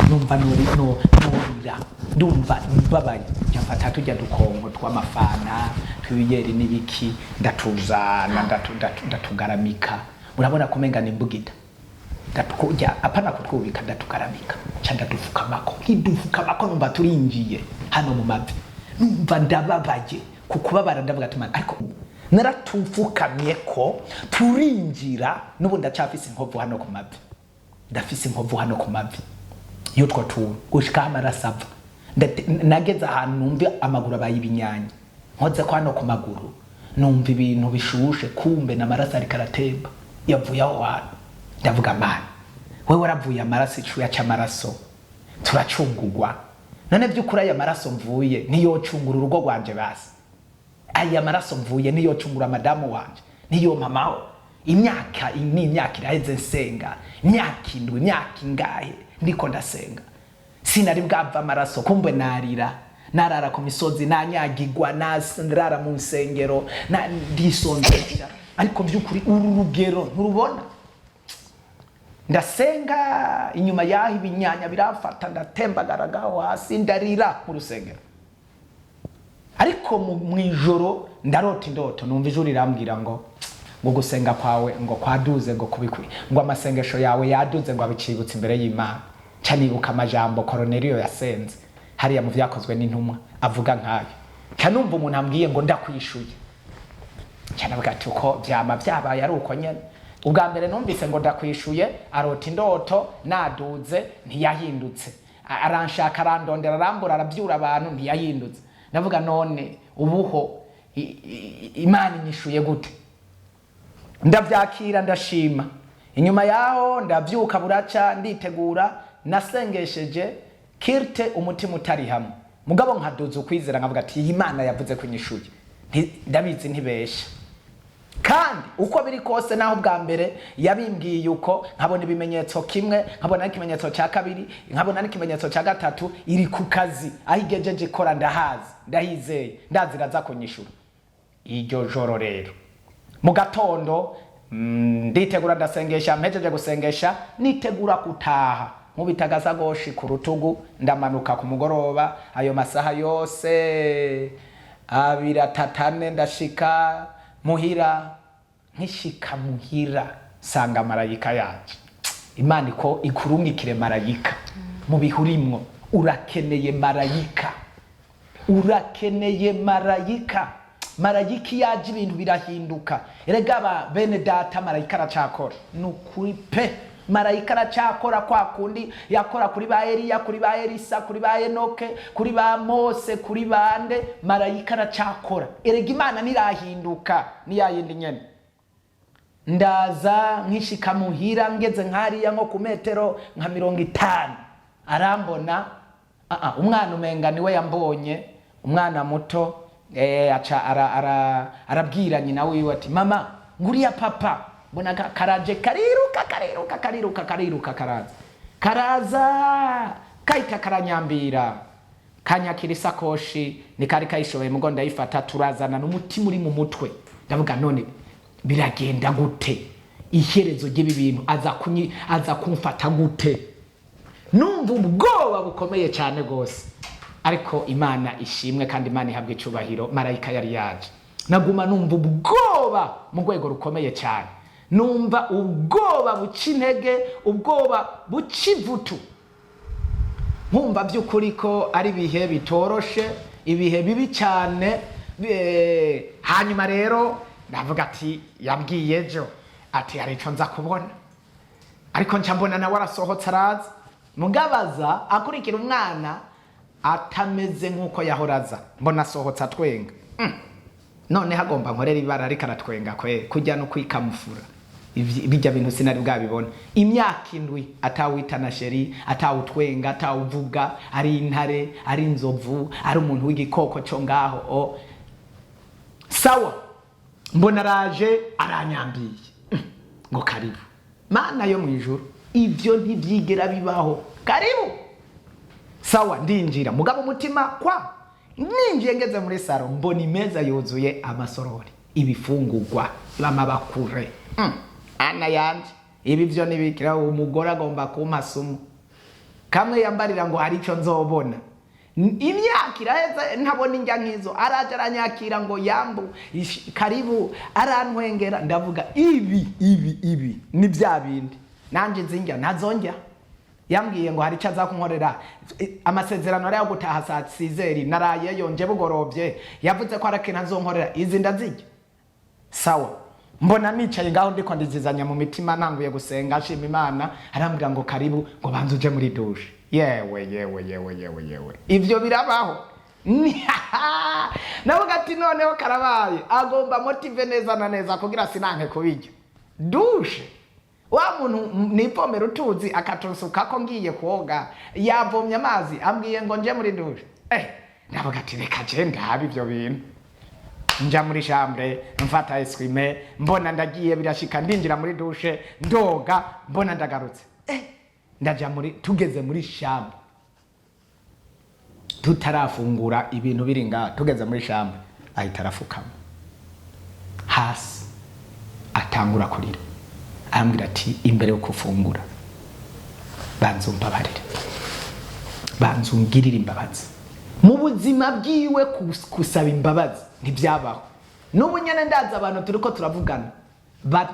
numva norira, ndumva mbabaye. Nyafata tujya dukonko tw'amafana, twibiyeri n'ibiki ndatuzana ndatugaramika. Urabona kumenga nimbugita. Ndatukurya apana kutwubika ndatugaramika. Cyanda dufuka mako, nkidufuka mako numva turinjiye hano mu mavi. Numva ndababaye kukubabara ndavuga tumana ariko naratufukamye ko turinjira nubu ndacafise inkovu hano ku mavi. Ndafise inkovu hano ku mavi. Yutwo tu gushika amarasava. Nageze ahantu numva amaguru abayibinyanya. Nkoze ko hano ku maguru numva ibintu bishushe kumbe na marasa ari karatemba. Yavuye aho hantu. Ndavuga mana. Wewe waravuye amaraso icuya cy'amaraso. Turacungurwa. None byukuri aya maraso mvuye niyo cungura urugo rwanje basi. Aya maraso mvuye niyo cungura madamu wanje. Niyo mamaho. Imyaka iraheze nsenga. Imyaka indwi, imyaka ingahe ndiko ndasenga. Sinari bwava amaraso kumbe narira. Narara ku misozi nanyagirwa narara mu nsengero ndisonzesha. Ariko byukuri uru rugero nturubona. Ndasenga inyuma yaho ibinyanya birafata ndatembagaragaho hasi ndarira mu rusengero. Ariko mu ijoro ndarota indoto numva ijuru rirambwira ngo gusenga kwawe ngo kwaduze ngo kubikwi ngo amasengesho yawe yaduze ngo abicibutse imbere y'Imana. Cyanibuka amajambo Cornelio yasenze hariya mu vyakozwe n'intumwa avuga nkayo. Cyanumva umuntu ambwiye ngo ndakwishuye. Cyanavuga ati uko byama byabaye ari uko nyene. Ubwa mbere numvise ngo ndakwishuye arota indoto naduze ntiyahindutse. Aranshaka arandondera arambura arabyura abantu ntiyahindutse. Navuga none ubuho Imana inyishuye gute? Ndavyakira ndashima. Inyuma yaho ndavyuka buraca nditegura nasengesheje kirte umutima utari hamwe. Mugabo nkaduza ukwizera nkavuga ati Imana yavuze ko inyishuye. Ndabizi ntibesha. Kandi uko biri kose naho bwa mbere yabimbwiye uko nkabona ibimenyetso kimwe nkabona n'ikimenyetso cya kabiri nkabona n'ikimenyetso cya gatatu iri ku kazi ahigejeje kora ndahazi ndahizeye ndazira za kunyishura. Iryo joro rero mu gatondo nditegura ndasengesha mpejeje gusengesha nitegura gutaha nkubitagaza goshi ku rutugu ndamanuka ku mugoroba ayo masaha yose abiratatane ndashika muhira. Nkishika muhira sanga marayika yaje. Imana iko ikurungikire marayika mu bihurimwo. Urakeneye marayika, urakeneye marayika. marayika yaje ibintu birahinduka. Erega bene data marayika aracakora nukuri pe, marayika aracakora kwa kundi yakora kuri ba Eliya, kuri ba Elisa, kuri ba Enoke, kuri ba Mose, kuri bande, marayika aracakora. Erega Imana nirahinduka ni yayindi nyene. Ndaza nkishika muhira ngeze nkariya nko ku metero nka 50 arambona umwana umenga niwe yambonye, umwana muto aca arabwira nyina wiwe ati mama nguriya papa mbona karaje kariruka karaza kahita karanyambira kanyakira isakoshi nikari kayishoboye mugo ndayifata turazana n'umutima uri mu mutwe ndavuga none biragenda gute, iherezo ry'ibi bintu aza kumfata gute, numva ubwoba bukomeye cyane gose. Ariko Imana ishimwe kandi Imana ihabwe icubahiro, marayika yari yaje. Naguma numva ubwoba mu rwego rukomeye cyane, numva ubwoba buca intege, ubwoba buca ivutu, nkumva by'ukuri ko ari bihe bitoroshe, ibihe bibi cyane. Hanyuma rero ndavuga ati yabwiye ejo ati hari ico nza kubona, ariko nca mbona nawe arasohotse araza mugabaza akurikira umwana atameze nkuko yahoraza, mbona asohotse atwenga. None hagomba nkorera ibara ariko aratwenga kujya no kwikamufura. Bijya bintu sinari bwabibona. Imyaka 7 atawitana sheri, atawutwenga, atawuvuga, ari intare, ari inzovu, ari umuntu w'igikoko cyo ngaho. Sawa, mbona raje aranyambiye ngo karibu. Mana yo mwijuru, ivyo ntivyigera bibaho. Karibu. Sawa, ndinjira mugabo umutima kwa ninjiye ngeze muri saro mbona imeza yuzuye amasorori, ibifungurwa bamabakure. Ana yanje ibi byo nibikira umugore agomba kumpasumu kamwe yambarira ngo hari ico nzobona. Imyaka iraheze ntabona injya nkizo, araje aranyakira ngo yambu karibu, arantwengera. Ndavuga ibi ni bya bindi nanje nzinjya nazonjya. Yambwiye ngo hari ico azakunkorera, amasezerano ari yo gutaha saa 6 naraye yonje bugorovye, yavuze ko arakena nzonkorera izi ndazijya. Sawa, mbona nicaye ngaho ndiko ndizizanya mu mitima nanguye gusenga nshima Imana, arambwira ngo karibu, ngo banze uje muri douche. Yewe ivyo birabaho. Navuga ati noneho karabaye, agomba motive neza na neza kugira sinanke kubijya douche. Wa muntu nipomera utuzi akatunsuka ko ngiye koga, yavomye amazi ambwiye ngo nje muri douche. Navuga ati reka je ndabi ivyo bintu. Nja muri chambre mfata escrime, mbona ndagiye birashika ndinjira muri douche ndoga, mbona ndagarutse. Ndaja tugeze muri chambre tutarafungura ibintu biringa, tugeze muri chambre ahita arafukama hasi atangura kurira, ambwira ati imbere yo kufungura banzumbabarire, banzungirira imbabazi. Mu buzima bwiwe kusaba imbabazi ntibyabaho. N'ubu nyene ndaza abantu turiko turavugana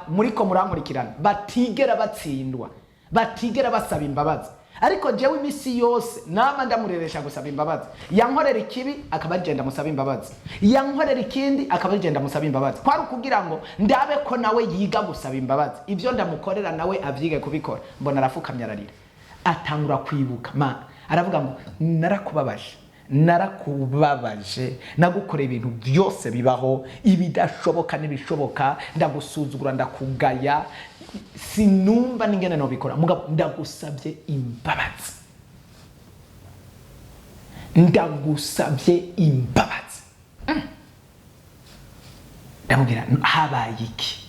muriko murankurikirana batigera batsindwa, batigera basaba imbabazi. Ariko jewe imisi yose nama ndamureresha gusaba imbabazi. Yankorera ikibi akaba agenda musaba imbabazi, yankorera ikindi akaba agenda musaba imbabazi. Kwari kugira ngo ndabe ko nawe yiga gusaba imbabazi, ivyo ndamukorera nawe avyige kubikora. Mbona arafukamye ararira, atangura kwibuka. Aravuga ngo narakubabaje, nagukorera ibintu byose bibaho, ibidashoboka n'ibishoboka, ndagusuzugura, ndakugaya, sinumva n'ingene no bikora, mugabo ndagusabye imbabazi, ndagusabye imbabazi. Ndamubwira habaye iki?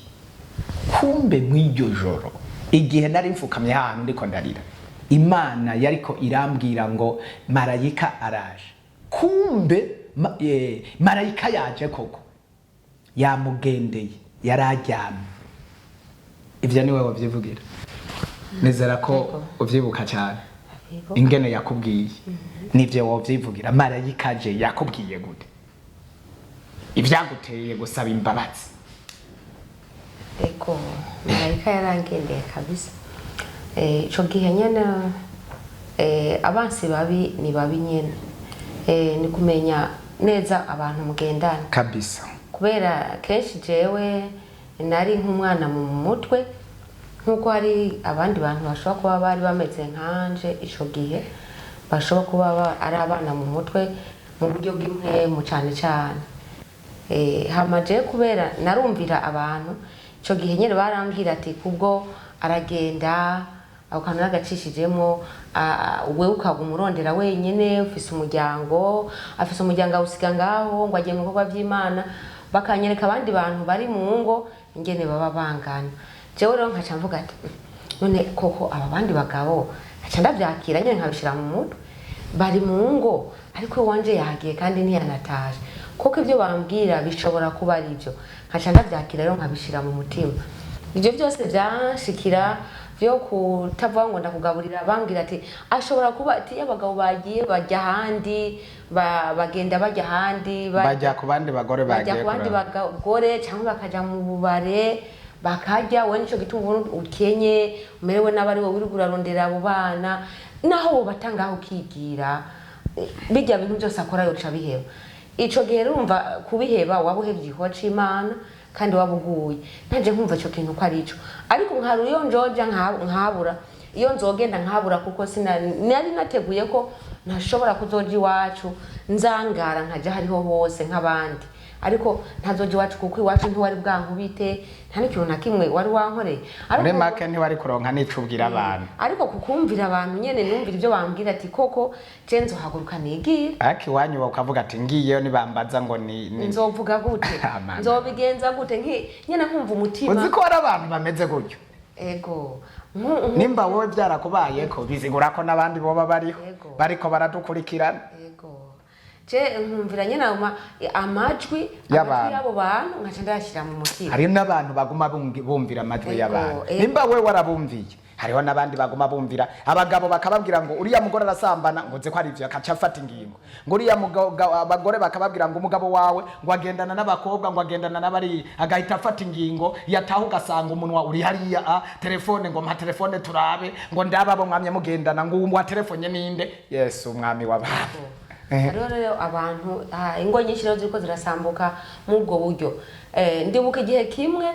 Kumbe mw'iryo joro igihe nari mfukamye hano ndiko ndarira, Imana yariko irambwira ngo marayika araje. Kumbe marayika yaje koko, yamugendeye, yararyamye. Ivyo niwe wavyivugira. Nezera ko uvyibuka cyane ingene yakubwiye. Nivyo wavyivugira, marayika je yakubwiye gute? Ivyaguteye gusaba imbabazi? Eko marayika yarangendeye kabisa. Ico gihe nyene abansi babi ni babi nyene. Ni kumenya neza abantu mugendana kabisa. kubera kenshi jewe nari nk'umwana mu mutwe nk'uko hari abandi bantu bashobora kuba bari bameze nkanje ico gihe bashobora kuba ari abana mu mutwe mu buryo bw'impwemu cyane cyane. Hamaje kubera narumvira abantu ico gihe nyene barambwira ati kubwo aragenda ako kantu nagacishijemo wewe ukaguma urondera wenyene ufise umuryango afise umuryango awusiga ngaho ngo agiye mu bikorwa by'Imana bakanyereka abandi bantu bari mu ngo ingene baba bangana. Jewe rero nkaca mvuga ati none koko aba bandi bagabo nkaca ndavyakira nyene nkabishira mu mutwe bari mu ngo ariko wanje yagiye kandi ntiyanataje koko ibyo bambwira bishobora kuba ari byo nkaca ndavyakira rero nkabishira mu mutima. Ibyo byose byanshikira byo kutavuga ngo ndakugaburira bambwira ati ashobora kuba ati abagabo bagiye bajya handi bagenda bajya handi bajya ku bandi bagore bajya ku bandi bagore cyangwa bakaja mu bubare bakajya we nico gituma ukenye umerewe n'abari wowe uri kurarondera abo bana naho batangaho ukigira bijya bintu byose akora yoca biheba. Ico gihe urumva kubiheba waba uhevye igikorwa c'Imana kandi wabuguye ntaje nkumva ico kintu ko ari ico ariko nkaru iyo njoja nkabura iyo nzogenda nkabura kuko nari nateguye ko ntashobora kuzoja iwacu nzangara nkaja hariho hose nk'abandi ariko ntazoja iwacu kuko iwacu ntiwari bwankubite nta n'ikintu na kimwe wari wankoreye muri make ntiwari kuronka n'ico ubwira abantu ariko kukumvira abantu nyene numvira ibyo bambwira ati koko je nzohaguruka nigira ariko iwanyu ukavuga ati ngiyeyo nibambaza ngo ni nzovuga gute nzobigenza gute nyene nkumva umutima uzi ko hari abantu bameze gutyo ego nimba wowe byarakubayeko bizigura ko n'abandi boba bariho bariko baradukurikirana je nkumvira nyene amajwi y'abo bantu nkaca ndashira mu mutima. Hari n'abantu baguma bumvira amajwi y'abantu nimba wewe warabumviye hariho n'abandi baguma bumvira abagabo bakababwira ngo uriya mugore arasambana ngo nze ko ari ivyo akaca afata ingingo ngo uriya abagore bakababwira ngo umugabo wawe ngo agendana n'abakobwa ngo agendana n'abari agahita afata ingingo yataha ugasanga umunwa uri hariya telefone ngo mpa telefone turabe ngo ndababo mwamye mugendana ngo wa telefone ninde Yesu umwami w'abantu. Rero abantu ingo nyinshi rero ziriko zirasambuka mu bwo buryo ndibuka igihe kimwe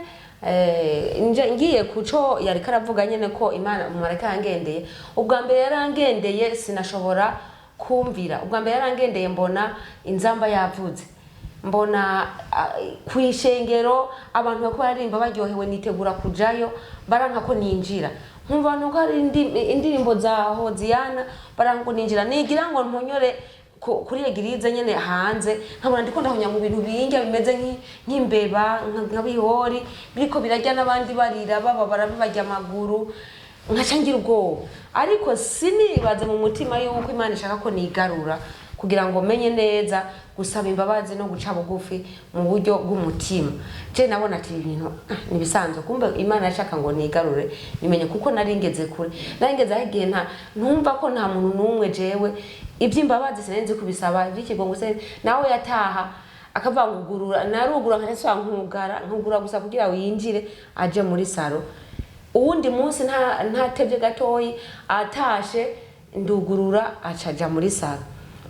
ngiye kuco yari karavuga nyene ko Imana umumarayika yangendeye ubwa mbere yarangendeye sinashobora kumvira ubwa mbere yarangendeye mbona inzamba yavuze mbona kwishengero abantu bako baririmba baryohewe nitegura kujayo baranka ko ninjira nkumva nuko ari indirimbo za Hoziyana baranka ko ninjira nigira ngo mponyore kuri egirize nyene hanze nkabona ndiko ndahonya mu bintu binge bimeze nk'imbeba nk'abihori biriko birajya n'abandi barira bababara bibajya amaguru nkaca ngira ubwoba ariko sinibaze mu mutima yuko Imana ishaka ko nigarura kugira ngo menye neza gusaba imbabazi no guca bugufi mu buryo bw'umutima. Je nabona ati ibintu nibisanzwe kumbe Imana yashaka ngo nigarure nimenye kuko naringeze kure naringeze agiye ntumva ko nta muntu numwe jewe iby'imbabazi sinenze kubisaba by'ikigongo se nawe yataha akavangugurura narugura nkaswa nkugura gusa kugira winjire aje muri saro uwundi munsi ntatevye gatoyi atashe ndugurura acaja muri saro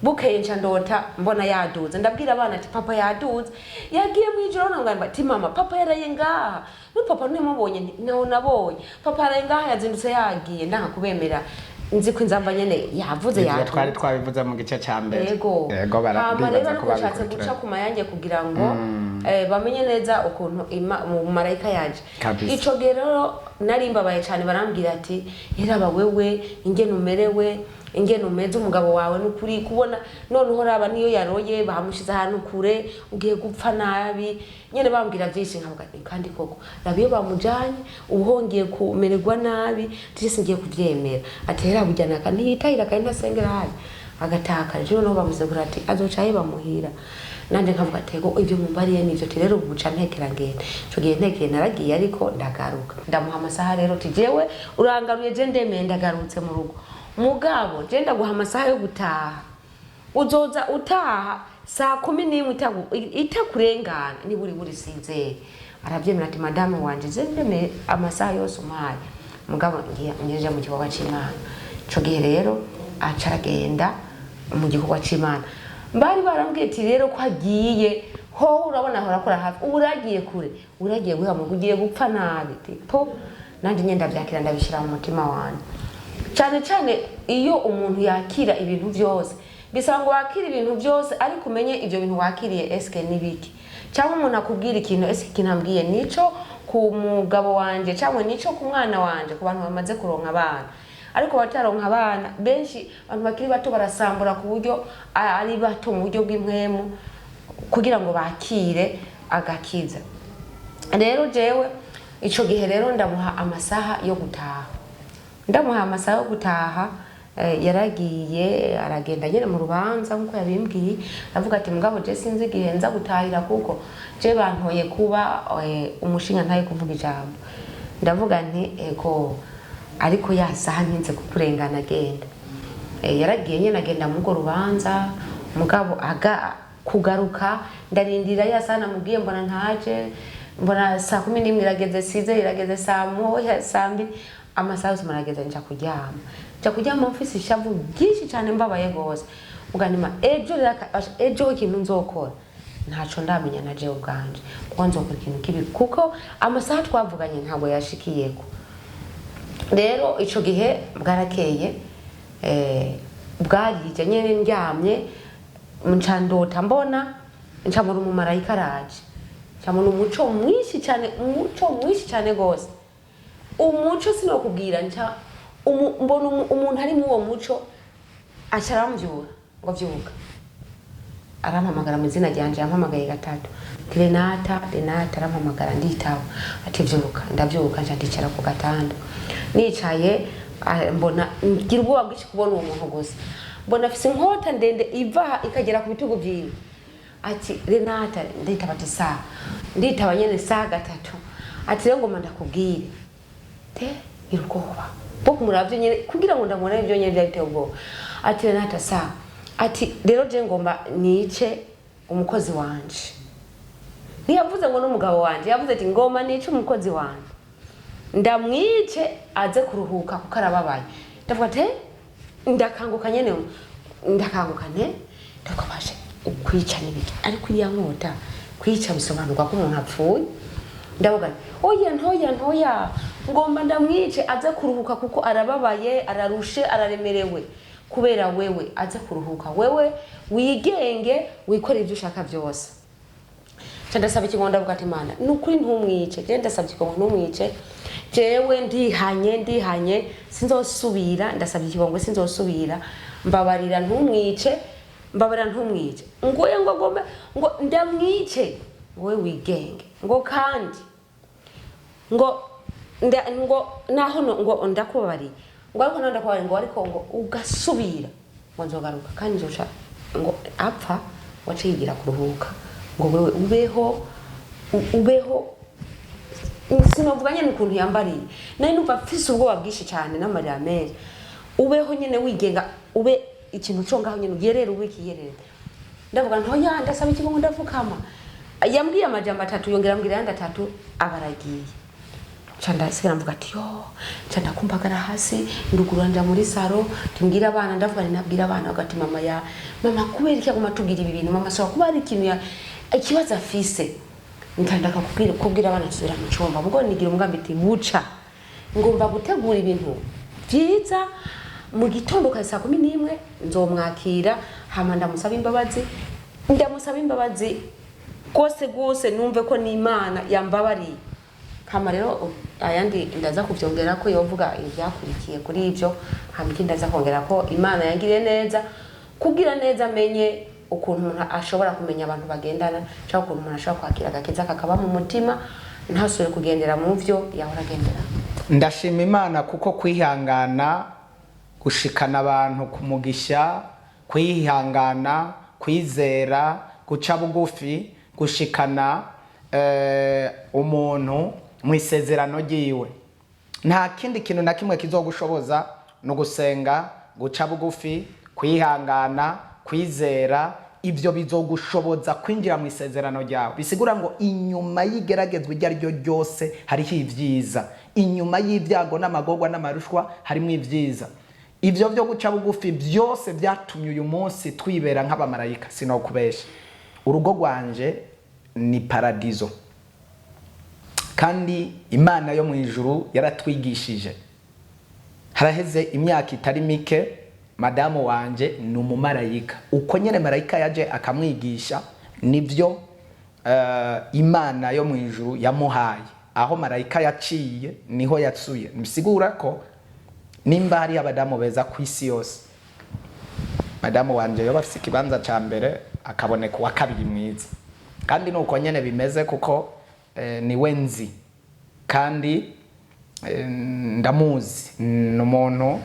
bukeye nca ndota mbona yaduze ndabwira abana ati papa yaduze yagiye mu ijoro nangamba ati mama papa yaraye ngaha no papa ntimubonye naho nabonye papa yaraye ngaha yazindutse yagiye ndanga kubemera nzi ko inzamba nyene yavuze yaduze twari twabivuze mu gice ca mbere yego barandibaza ko bashatse guca ku mayange kugira ngo bamenye neza ukuntu umumarayika yaje ico rero narimbabaye cyane barambwira ati iraba wewe ingene umerewe ingene umeze umugabo wawe n'ukuri kubona none uhoraba niyo yaroye bamushize ahantu kure ugiye gupfa nabi nyene bambwira byinshi nkavuga kandi koko rabiyo bamujanye ubuhongeye kumererwa nabi tise ngiye kuvyemera ati hera bujyana kanihitahira kandi nasengera hayi agataka rero no bamusegura ati azocaye bamuhira nanje nkavuga atego ibyo mumbariye nivyo rero buca ntekera ngende cyo gihe ntekeye naragiye ariko ndagaruka ndamuha amasaha rero tijewe urangaruye je ndemeye ndagarutse mu rugo mugabo je ndaguha amasaha yo gutaha uzoza utaha saa 11 itakurengana ni buri sinzeye arabyemera ati madame wanje je ndemeye amasaha yose umpaye mugabo ngiye mu gikorwa c'Imana cyo gihe rero acaragenda mu gikorwa c'Imana bari barambwiye ati rero ko agiye ho urabona hora kora hafi uragiye kure uragiye guhamuka ugiye gupfa nabi tipo nanje nyenda byakira ndabishira mu mutima wanje cyane cyane iyo umuntu yakira ibintu byose bisaba ngo wakira ibintu byose ariko umenye ibyo bintu wakiriye eske nibiki cyangwa umuntu akubwira ikintu eske kinambwiye nico ku mugabo wanje cyangwa nico ku mwana wanje ku bantu bamaze kuronka abana ariko bataronka abana benshi abantu bakiri bato barasambura ku buryo ari bato mu buryo bw'impwemu kugira ngo bakire agakiza. Rero jewe ico gihe rero ndamuha amasaha yo gutaha yaragiye aragenda nyene mu rubanza nkuko yabimbwiye avuga ati mugabo je sinzi igihe nza gutahira kuko je bantoye kuba umushinga ntaye kuvuga ijambo ndavuga nti ego ariko yasaha ntinze kukurengana agenda yaragiye nyene agenda mu rubanza mugabo kugaruka ndarindira yasana mubwiye mbona ntaje mbona saa 11 irageze size irageze saa 1 amasaha marageze nja kuryama mfise ishavu byinshi cyane mbabaye gose uganima ejo ikintu nzokora ntaco ndamenya na je ubwanje kuko nzokora ikintu kibi kuko amasaha twavuganye ntabwo yashikiyeko. Rero ico gihe bwarakeye bwarije nyene ndyamye ncandota mbona ncamura umumarayika araje ncamura umuco mwinshi cyane gose umuco sinokubwira mbona umuntu ari mu uwo muco acaramvyura ngo vyuka arampamagara mu izina ryanje yampamagaye gatatu Renata arampamagara nditaba ati vyuka ndavyuka nca ndicara ku gatanda nicaye mbona ngira ubwoba bwinshi kubona uwo muntu gusa mbona afise inkota ndende iva ikagera ku bitugu byiwe ati Renata nditaba ati saa nditaba nyene saa gatatu ati rero ngoma ndakubwire te irubwoba bwo muravyo nyene kugira ngo ndamubona ibyo nyene byabiteye ubwoba ati Renata saa ati rero je ngomba nice umukozi wanje ntiyavuze ngo n'umugabo wanje yavuze ati ngoma nice umukozi wanje ndamwice aze kuruhuka kuko arababaye ndavuga ati ndakanguka nyene ndakanguka ndakabashe kwica n'ibiki ariko iriya nkota kwica bisobanurwa ko umuntu apfuye ndavuga ntoya ngomba ndamwice aze kuruhuka kuko arababaye ararushe araremerewe kubera wewe aze kuruhuka wewe wigenge wikore ibyo ushaka byose ndasaba ikigongo ndavuga ati Mana nukuri ntumwice je ndasaba ikigongo ntumwice jewe ndihanye sinzosubira ndasaba ikigongo sinzosubira mbabarira ntumwice ngoye ngo ndamwice ngowe wigenge ngo kandi ngo naho ngo ndakubabariye ngo ariko ngo ugasubira ngo nzogaruka kandi nzoca ngo apfa wace yigira kuruhuka ngo wewe ubeho sinovuga nyene ukuntu yambariye nari numva mfise ubwoba bwinshi cyane n'amarira menshi ubeho nyene wigenga ube ikintu cyo ngaho nyene uyerera ubikiyerera ndavuga ntoya ndasaba ikigongo ndavukama yambwiye amajambo 3 yongera ambwira yandi 3 abaragiye chanda sikira mvuga ati yo chanda kumbagara hasi ndugura nda muri saro tumbwira abana ndavuga ninabwira abana bagati mama kubera iki agomatugira ibi bintu mama so kuba ari ikintu ya ikibazo afise ntandaka kubwira abana tusubira mu cyumba ubwo nigira umugambi ati buca ngomba gutegura ibintu byiza mu gitondo ka saa 11 nzomwakira hama ndamusaba imbabazi gose numve ko ni Imana yambabariye hama rero ayandi ndaza kuvyongera ko yovuga ibyakurikiye kuri ivyo hama ikindi ndaza kongera ko Imana yangiriye neza kugira neza amenye ukuntu umuntu ashobora kumenya abantu bagendana cyangwa ukuntu umuntu ashobora kwakira agakiza kakaba mu mutima ntasubire kugendera mu vyo yahora agendera. Ndashima Imana kuko kwihangana gushikana abantu kumugisha kwihangana kwizera guca bugufi gushikana umuntu mu isezerano ryiwe nta kindi kintu na kimwe kizogushoboza no gusenga guca bugufi kwihangana kwizera ibyo bizogushoboza kwinjira mu isezerano ryawe bisigura ngo inyuma y'igeragezwa iryo ari ryo ryose hariho ibyiza inyuma y'ibyago n'amagorwa n'amarushwa harimo ibyiza ivyo byo guca bugufi byose byatumye uyu munsi twibera nk'abamarayika sinokubesha urugo rwanje ni paradizo. Kandi Imana yo mu ijuru yaratwigishije. Haraheze imyaka itari mike madamu wanje ni umumarayika. Uko nyene marayika yaje akamwigisha nivyo Imana yo mu ijuru yamuhaye. Aho marayika yaciye niho yatsuye. Bisigura ko nimba hari abadamu beza ku isi yose, madamu wanje yoba afise ikibanza ca mbere akaboneka wa kabiri mwiza. Kandi nuko nyene bimeze kuko niwe nzi kandi ndamuzi. N'umuntu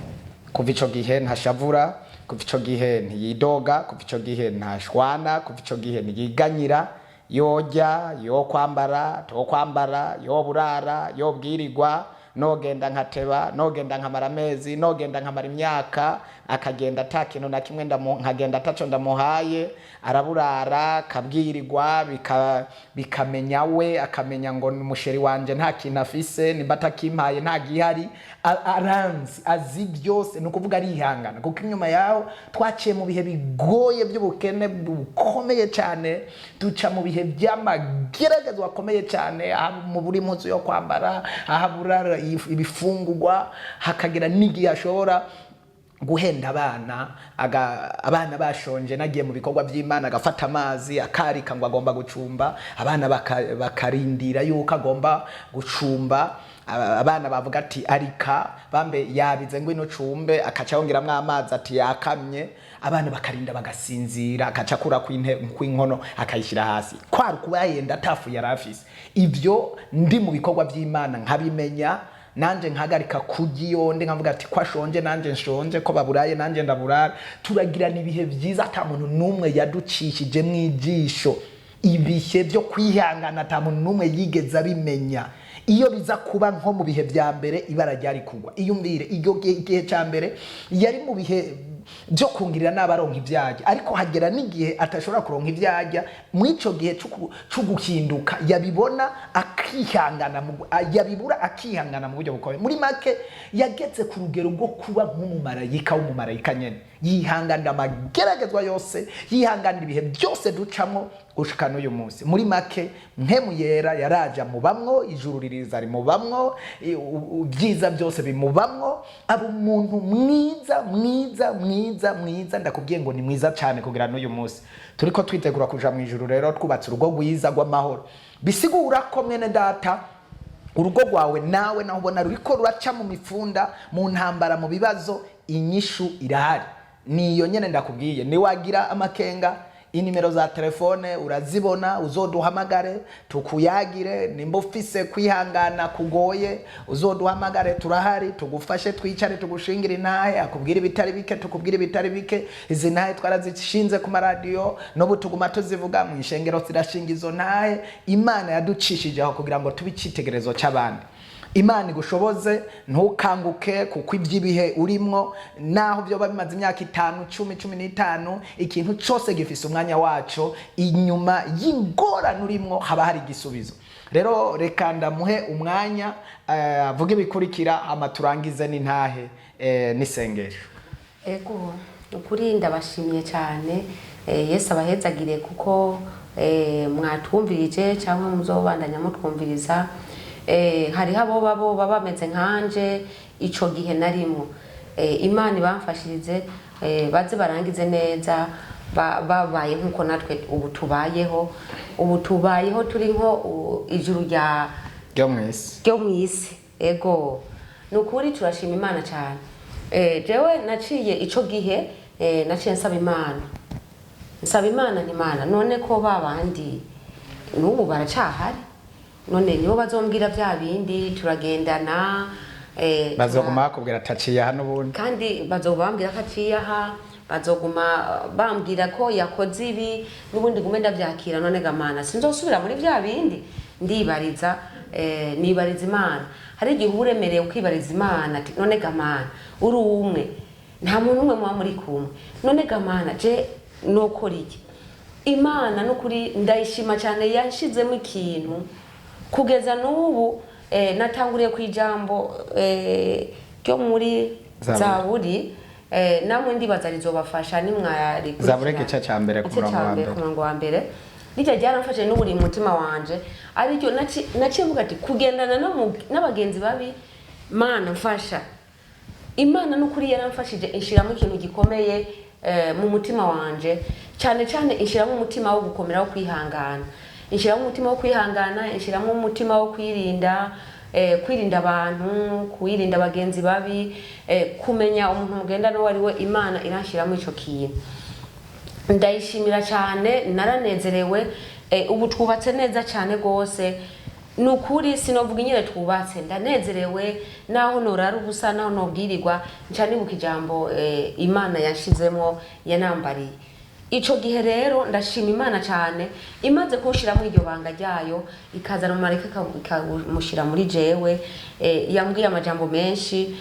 kuva ico gihe ntashavura, kuva ico gihe ntiyidoga, kuva ico gihe ntashwana, kuva ico gihe ntiyiganyira, yojya, yo kwambara, to kwambara, yo burara, yo bwirirwa, nogenda nkateba, nogenda nkamara amezi, nogenda nkamara imyaka, akagenda ata kintu na kimwe nkagenda ataco ndamuhaye, araburara, kabwirirwa, bikamenya we, akamenya ngo umusheri wanje nta kintu afise, nimba atakimpaye nta gihari, aranzi, azi byose, nukuvuga arihangana. Kuko inyuma yaho twaciye mu bihe bigoye by'ubukene bukomeye cyane, duca mu bihe by'amageragezwa akomeye cyane, mu buri munsi yo kwambara, ahabura ibifungurwa, hakagira n'igihe ashobora guhenda abana bashonje, nagiye mu bikorwa by'Imana agafata amazi akarika ngo agomba gucumba, abana bakarindira yuko agomba gucumba, abana bavuga ati arika bambe yabize ngo ino cumbe, akaca yongeramwo amazi ati yakamye, abana bakarinda bagasinzira, akaca akura kw'inkono akayishira hasi, kwari kuba yenda atafu yarafise. Ivyo ndi mu bikorwa by'Imana nkabimenya, nanje nkagarika kugiyonde nkavuga ati ko ashonje nanje nshonje, ko baburaye nanje ndaburara. Turagirana ibihe byiza, ata muntu numwe yaducishije mwijisho, ibihe byo kwihangana ata muntu numwe yigeze abimenya. Iyo biza kuba nko mu bihe bya mbere ibara ryari kugwa. Iyumvire iyo gihe cya mbere yari mu bihe byo kungirira n'abaronka ivyajya, ariko hagera n'igihe atashobora kuronka ivyajya. Mwico gihe cyo guhinduka yabibona akihangana, yabibura akihangana mu buryo bukomeye. Muri make yageze ku rugero rwo kuba nk'umumarayika w'umumarayika nyene, yihanganira amageragezwa yose, yihanganira ibihe byose ducamo gushika n'uyu munsi. Muri make mpemu yera yaraja mubamwo, ijuru ririza rimubamwo, ibyiza byose bimubamwo, aba umuntu mwiza mwiza mwiza mwiza. Ndakubwiye ngo ni mwiza cyane kugira n'uyu munsi turiko twitegura kuja mu ijuru. Rero twubatse urugo rwiza rw'amahoro, bisigura ko mwene data urugo rwawe nawe naho ubona ruriko ruraca mu mifunda, mu ntambara, mu bibazo, inyishu irahari. Niyo nyene ndakubwiye. Niwagira amakenga, inimero za telefone urazibona, uzoduhamagare tukuyagire. Nimba ufise kwihangana kugoye, uzoduhamagare, turahari, tugufashe, twicare, tugushingire intahe, akubwira ibitari bike, tukubwira ibitari bike. Izi ntahe twarazishinze ku maradiyo, n'ubu tuguma tuzivuga mu ishengero, zirashinga izo ntahe. Imana yaducishije aho kugira ngo tube icitegerezo cy'abandi. Imana igushoboze, ntukanguke kuko iby'ibihe urimwo, naho byo bimaze imyaka 5, 10, 15, ikintu cyose gifise umwanya waco. Inyuma y'ingorane urimwo haba hari igisubizo. Rero reka ndamuhe umwanya avuge bikurikira, amaturangize n'intahe n'isengesho. Ego ukuri ndabashimiye cyane, Yesu abahezagire kuko mwatwumvirije cyangwa muzobandanya mutwumviriza. Hariho abo baba bameze nkanje ico gihe narimo. Imana ibamfashirize baze barangize neza, babaye nkuko natwe ubu tubayeho turi nko ijuru ryo mwisi. Ego nukuri turashima Imana cyane. Jewe naciye ico gihe naciye nsaba Imana n'Imana, none ko babandi n'ubu baracahari, none nibo bazombwira bya bindi turagendana, bazoguma bakubwira ataciye hano ubundi, kandi bazobambwira ko aciye aha, bazoguma bambwira ko yakoze ibi, n'ubundi gume ndavyakira. None gamana sinzosubira muri bya bindi, ndibariza nibariza Imana. Hari igihe uremereye ukibariza Imana ati none gamana uri umwe, nta muntu umwe muba muri kumwe, none gamana je nokora iki? Imana n'ukuri ndayishima cyane, yanshizemo ikintu kugeza n'ubu. Natanguriye ku ijambo ryo muri Zaburi, namwe ndibaza rizobafasha nimwari Zaburi igice cya mbere ku murongo wa mbere. rijya ryaramfashe n'uburi mu mutima wanje ariko naciye mvuga ati kugendana n'abagenzi babi Mana mfasha. Imana n'ukuri yaramfashije inshiramo ikintu gikomeye mu mutima wanje, cyane cyane inshiramo umutima wo gukomera wo kwihangana, inshiramo umutima wo kwihangana, inshiramo umutima wo kwirinda abantu, kwirinda abagenzi babi, kumenya umuntu mugendana wari we. Imana iranshiramo ico kintu, ndayishimira cyane, naranezerewe. Ubu twubatse neza cyane gose, nukuri sinovuga nyine twubatse, ndanezerewe naho norara ubusa, naho nobwirirwa nca nibuka ijambo Imana yashizemo yanambariye. Ico gihe rero ndashima Imana cyane, imaze kunshiramo iryo banga ryayo, ikazana marayika ikamushira muri jewe, yambwiye amajambo menshi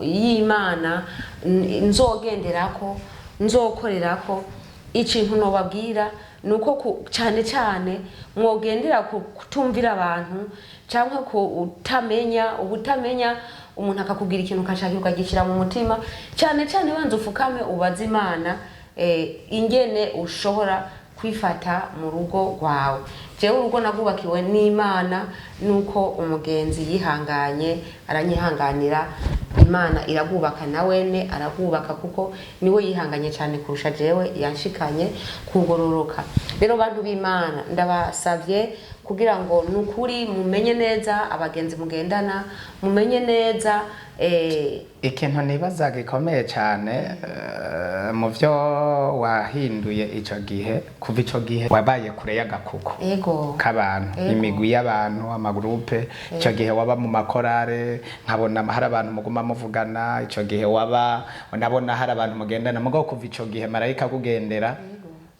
y'Imana nzogenderako, nzokorerako. Ikintu nobabwira nuko cyane cyane mwogendera kutumvira abantu, cyangwa ko ubutamenya umuntu akakubwira ikintu kashaka ukagishira mu mutima. Cyane cyane banze ufukame ubaza Imana ingene ushobora kwifata mu rugo rwawe. Jewe urugo nagubakiwe n'Imana, nuko umugenzi yihanganye aranyihanganira, Imana iragubaka nawene aragubaka, kuko niwe yihanganye cyane kurusha jewe yanshikanye kugororoka. Rero bantu b'Imana ndabasavye kugira ngo nukuri mumenye neza abagenzi mugendana, mumenye neza ikintu nibaza gikomeye cyane mu byo wahinduye ico gihe. Kuva ico gihe wabaye kure y'agakuko k'abantu, imigwi y'abantu, amagrupe. Ico gihe waba mu makorare, nkabona hari abantu muguma muvugana. Ico gihe waba nabona hari abantu mugendana, mugabo kuva ico gihe marayika kugendera,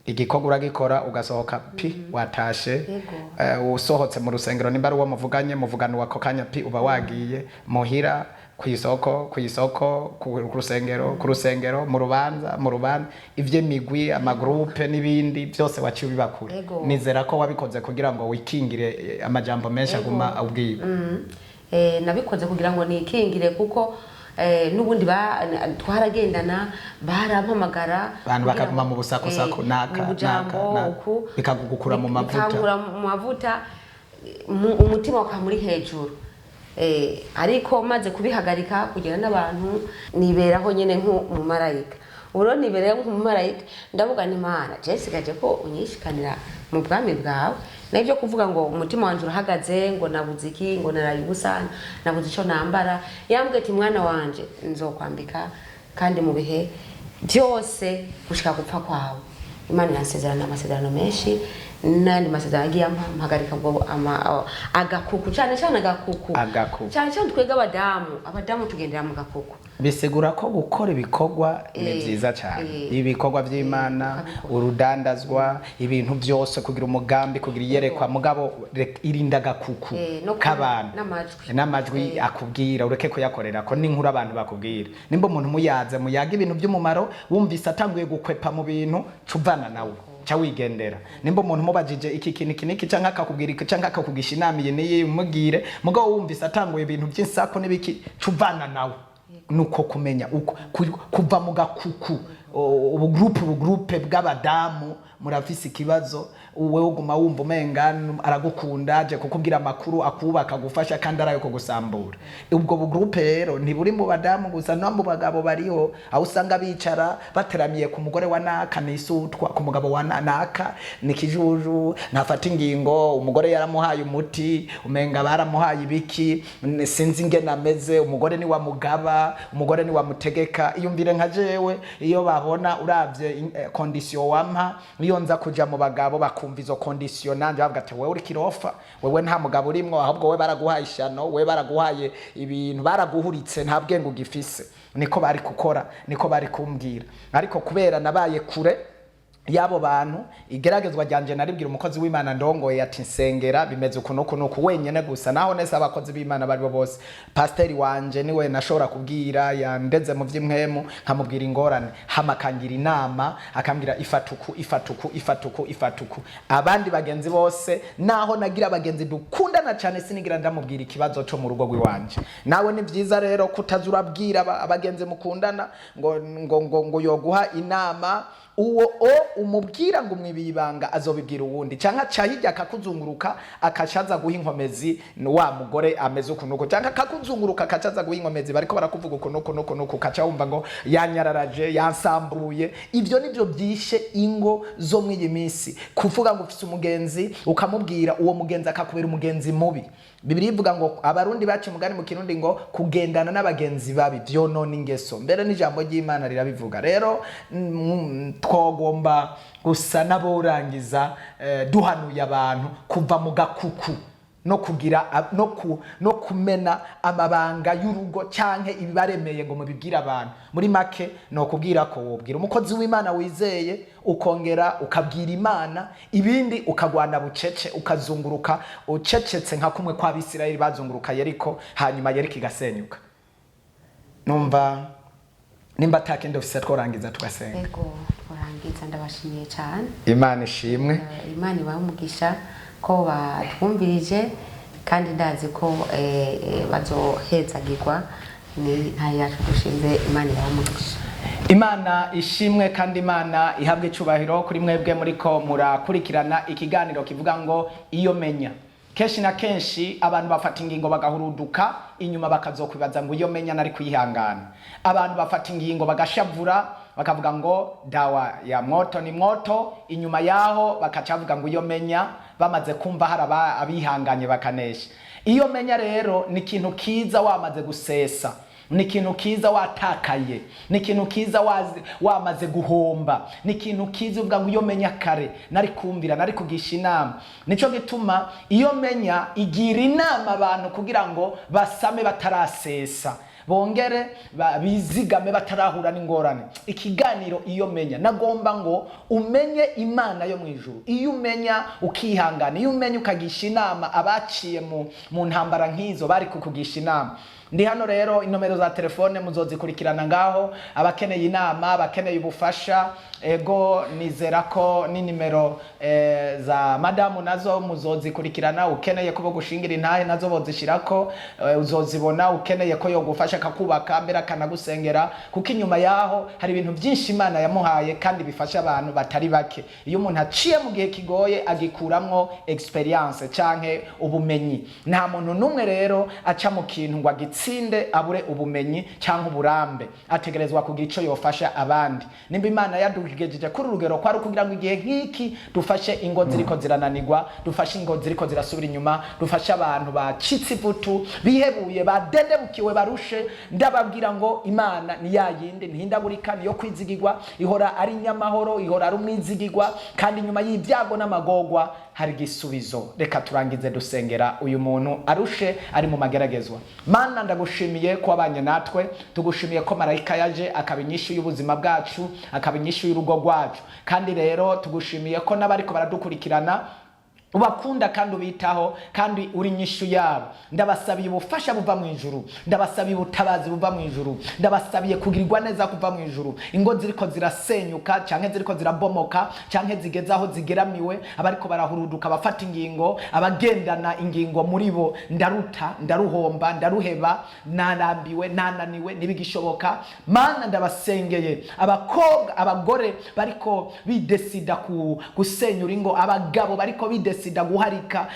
igikorwa uragikora ugasohoka watashe. Usohotse mu rusengero nimba ari uwo muvugana wako kanya uba wagiye muhira, kwisoko ku rusengero, mu rubanza ivye migwi, amagrupe n'ibindi byose waciye bibakure. Nizera ko wabikoze kugira ngo wikingire amajambo menshi aguma abwiye. Nabikoze kugira ngo nikingire, kuko nubundi twaragendana, barampamagara abantu bakaguma mu busako naka bikagukura mu mavuta, umutima ukamuri hejuru. Ariko maze kubihagarika kugera n'abantu niberaho nyene nk'umumarayika. Uro nibereye nk'umumarayika, ndavuga nti Mana jesigaje ko unyishikanira mu bwami bwawe. Navyo kuvuga ngo umutima wanje urahagaze, ngo nabuze iki, ngo naraye ubusana, nabuze ico nambara. Yambwiye ati mwana wanje nzokwambika kandi mu bihe byose gushika gupfa kwawe. Imana yansezerana amasezerano menshi, nandi masezerano agiye mpagarika ngo agakuku, cyane agakuku. Cyane twega abadamu tugendera mu gakuku. Bisigura ko gukora ibikorwa ni byiza cyane. Ibikorwa by'Imana, urudandazwa, ibintu byose, kugira umugambi, kugira iyerekwa, mugabo irinda gakuku k'abantu n'amajwi akubwira, ureke kuyakorera ko n'inkuru abantu bakubwira. Nimba umuntu muyaza muyaga ibintu by'umumaro, wumvise atanguye gukwepa mu bintu, cuvana nawe wigendera. Nimba umuntu mubajije iki kiniki cyangwa akakubwira iki cyangwa akakugisha inama iyi umugire, mugabo wumvise atanguye ibintu by'insako n'ibiki, cuvana nawe. Nuko kumenya uko kuva mu gakuku, ubugrupe bw'abadamu murafise ikibazo. Uwe uguma wumva umenga aragukunda, aje kukubwira amakuru akubaka gufasha kandi arayo ko gusambura. Ubwo bugrupe rero ntiburi mu badamu gusa, no mu bagabo bariho, aho usanga bicara bateramiye ku mugore wa naka nisutwa, ku mugabo wa naka nikijuju, nafata ingingo, umugore yaramuhaye umuti, umenga baramuhaye ibiki, sinzi ingene ameze, umugore ni wa mugaba, umugore ni wa mutegeka. Iyumvire nka jewe, iyo babona uravye condition wampa, iyo nza kuja mu bagabo bakumva izo condition, nanje bavuga ati wewe uri kirofa, wewe nta mugabo urimwo, ahubwo wewe baraguhaye ishano, wewe baraguhaye ibintu, baraguhuritse, nta bwenge ugifise. Niko bari gukora, niko bari kumbwira. Ariko kubera nabaye kure yabo bantu, igeragezwa ryanje naribwira umukozi w'Imana ndongoye ati nsengera bimeze ukuntu wenyene gusa, naho nese abakozi b'Imana bari bose. Pasiteri wanje niwe nashobora kubwira, yandeze mu vy'imwemu, nkamubwira ingorane, hamakangira inama, akambwira ifatuku. Abandi bagenzi bose, naho nagira abagenzi dukundana cyane, sinigira ndamubwira ikibazo cyo mu rugo rw'iwanje. Nawe ni vyiza rero kutazurabwira abagenzi mukundana ngo yoguha inama uwo umubwira ngo umwibibanga azobibwira uwundi canka cahijya akakuzunguruka akashaza guha inkomezi wa mugore ameze ukunuko canka akakuzunguruka akashaza guha inkomezi bariko barakuvuga ukunuko kaca wumva ngo yanyararaje yansambuye. Ivyo nivyo byishe ingo zo mw'iyi minsi, kuvuga ngo ufise umugenzi ukamubwira uwo mugenzi akakubera umugenzi mubi. Bibiliya ivuga ngo abarundi baci mugani mu kirundi ngo kugendana n'abagenzi babi vyonona ingeso, mbere n'ijambo ry'Imana rirabivuga. Rero twogomba gusa n'aborangiza duhanuye abantu kuva mu gakuku no kugira no kumena amabanga y'urugo canke ibibaremeye ngo mubibwira abantu. Muri make no kubwira ko wobwira umukozi w'Imana wizeye, ukongera ukabwira Imana, ibindi ukagwana bucece ukazunguruka ucecetse nka kumwe kwa Bisirayeli bazunguruka Yeriko, hanyuma Yeriko igasenyuka. Numva nimba takende ufise tworangiza tugasenga. Ego orangiza ndabashimiye cyane. Imana ishimwe. Imana ibahe umugisha ko batwumvirije kandi ndazi ko bazohezagirwa ni nta yacu dushinze. Imana ibahe umugisha. Imana ishimwe kandi Imana ihabwe icubahiro kuri mwebwe muriko murakurikirana ikiganiro kivuga ngo iyo menya. Kenshi na kenshi abantu bafata ingingo bagahuruduka inyuma bakazokwibaza ngo iyo menya nari kuyihangana. Abantu bafata ingingo bagashavura bakavuga ngo dawa ya moto ni moto, inyuma yaho bakacavuga ngo iyo menya, bamaze kumva haraba abihanganye bakanesha. Iyo menya rero ni ikintu kiza wamaze gusesa, ni ikintu kiza watakaye, ni ikintu kiza wamaze guhomba, ni ikintu kiza uvuga ngo iyo menya kare nari kumvira, nari kugisha inama. Nico gituma iyo menya igira inama abantu kugira ngo basame batarasesa, bongere bizigame batarahura n'ingorane. Ikiganiro iyo menya nagomba ngo umenye Imana yo mwijuru. Iyo umenya ukihangana, iyo umenya ukagisha inama abaciye mu ntambara nk'izo bari kukugisha inama. Ndi hano rero, inomero za telefone muzozikurikirana ngaho, abakeneye inama, abakeneye ubufasha. Ego nizera ko ni nimero za madamu nazo muzozikurikirana. Ukeneye kubo gushingira intahe nazo bozishirako, uzozibona. Ukeneye ko yo gufasha kakubaka mbere akanagusengera, kuko inyuma yaho hari ibintu byinshi Imana yamuhaye kandi bifasha abantu batari bake. Iyo umuntu aciye mu gihe kigoye agikuramwo experience canke ubumenyi. Nta muntu numwe rero aca mu kintu ngo agitsinde abure ubumenyi canke uburambe, ategerezwa kugira ico yofasha abandi. Nimba Imana yadugejeje kuri urugero kwari kugira ngo igihe nk'iki dufashe ingo ziriko zirananirwa, dufashe ingo ziriko zirasubira inyuma, dufashe abantu bacitse ivutu, bihebuye, badendebukiwe, barushe. Ndababwira ngo Imana ni yayindi ntihindagurika, niyo kwizigirwa, ihora ari nyamahoro, ihora ari umwizigirwa, kandi nyuma y'ibyago n'amagorwa hari igisubizo. Reka turangize dusengera uyu muntu arushe ari mu mageragezwa. Mana ndagushimiye ko wabanye natwe, tugushimiye ko marayika yaje akaba inyishu y'ubuzima bwacu, akaba inyishu y'urugo rwacu, kandi rero tugushimiye ko n'abariko baradukurikirana ubakunda kandi ubitaho kandi uri nyishu yabo. Ndabasabiye ubufasha buva mu ijuru, ndabasabiye ubutabazi buva mu ijuru, ndabasabiye kugirirwa neza kuva mu ijuru. Ingo ziriko zirasenyuka canke ziriko zirabomoka canke zigeze aho zigeramiwe, abariko barahuruduka bafata ingingo, abagendana ingingo muri bo, ndaruta, ndaruhomba, ndaruheba, narambiwe, nananiwe, nibigishoboka. Mana ndabasengeye abakobwa, abagore bariko bidesida gusenyura ingo, abagabo bariko bidesida guharika,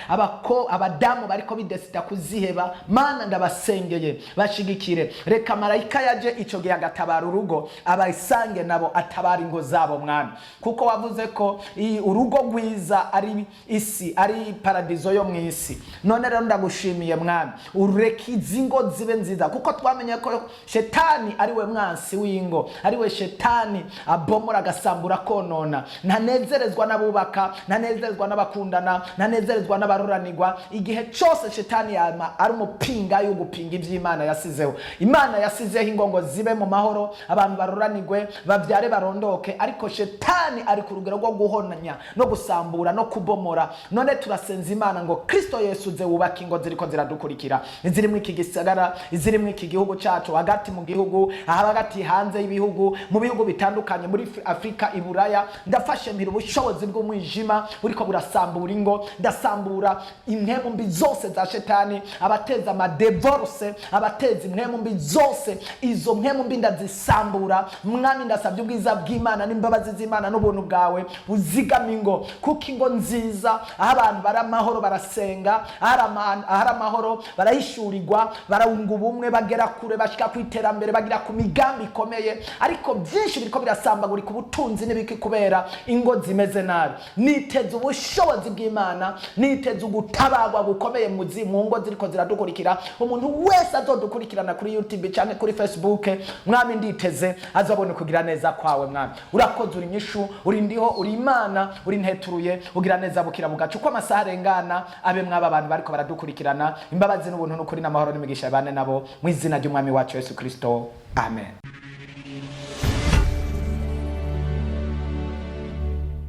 abadamu bariko bidesida kuziheba. Mana ndabasengeye bashigikire. Reka marayika yaje ico gihe agatabara urugo, abayisange nabo atabara ingo zabo Mwami, kuko wavuze ko urugo rwiza ari isi, ari paradizo yo mwisi. None rero ndagushimiye Mwami, ureka izi ngo zibe nziza, kuko twamenye ko shetani ari we mwansi w'ingo, ari we shetani abomora agasambura konona. Ntanezerezwa n'abubaka, ntanezerezwa n'abakundana, ntanezerezwa n'abaroranirwa. Igihe cyose shetani yama ari umupinga yo gupinga ivy'Imana yasizeho. Imana yasizeho ingo ngo zibe mu mahoro, abantu baroranirwe, bavyare, barondoke, ariko shetani ari ku rugero rwo guhonanya no gusambura no kubomora. None turasenza Imana ngo Kristo Yesu ze wubaka ingo ziriko ziradukurikira, iziri mu iki gisagara, iziri mu iki gihugu cyacu, hagati mu gihugu, hagati hanze y'ibihugu, mu bihugu bitandukanye, muri Afrika, Iburaya. Ndafashe mpira ubushobozi bw'umwijima buriko burasambura ingo, ndasambura impwemu mbi zose za shetani, abateza amadevorce, abateza impwemu mbi zose, izo mpwemu mbi ndazisambura. Mwami ndasabye ubwiza bw'Imana n'imbabazi z'Imana n'ubuntu bwawe buzigama ingo, kuko ingo nziza aho abantu bari amahoro barasenga, ahari amahoro barahishurirwa, barunga ubumwe, bagera kure, bashika ku iterambere, bagira ku migambi ikomeye. Ariko byinshi biriko birasambagurika ubutunzi n'ibiki kubera ingo zimeze nabi. Niteze ubushobozi bw'Imana, niteze ugutabarwa gukomeye mu ngo ziriko ziradukurikira. Umuntu wese azodukurikirana kuri YouTube cyane kuri Facebook, mwami nditeze azabone kugira neza kwawe. Mwami urakoze, uri nyishu, uri ndiho, uri Imana, uri nteturuye, ugira neza bukira mu gacu. Uko amasaha arengana abe mwaba abantu bariko baradukurikirana, imbabazi n'ubuntu n'ukuri n'amahoro n'imigisha bane nabo mu izina ry'Umwami wacu Yesu Kristo, amen.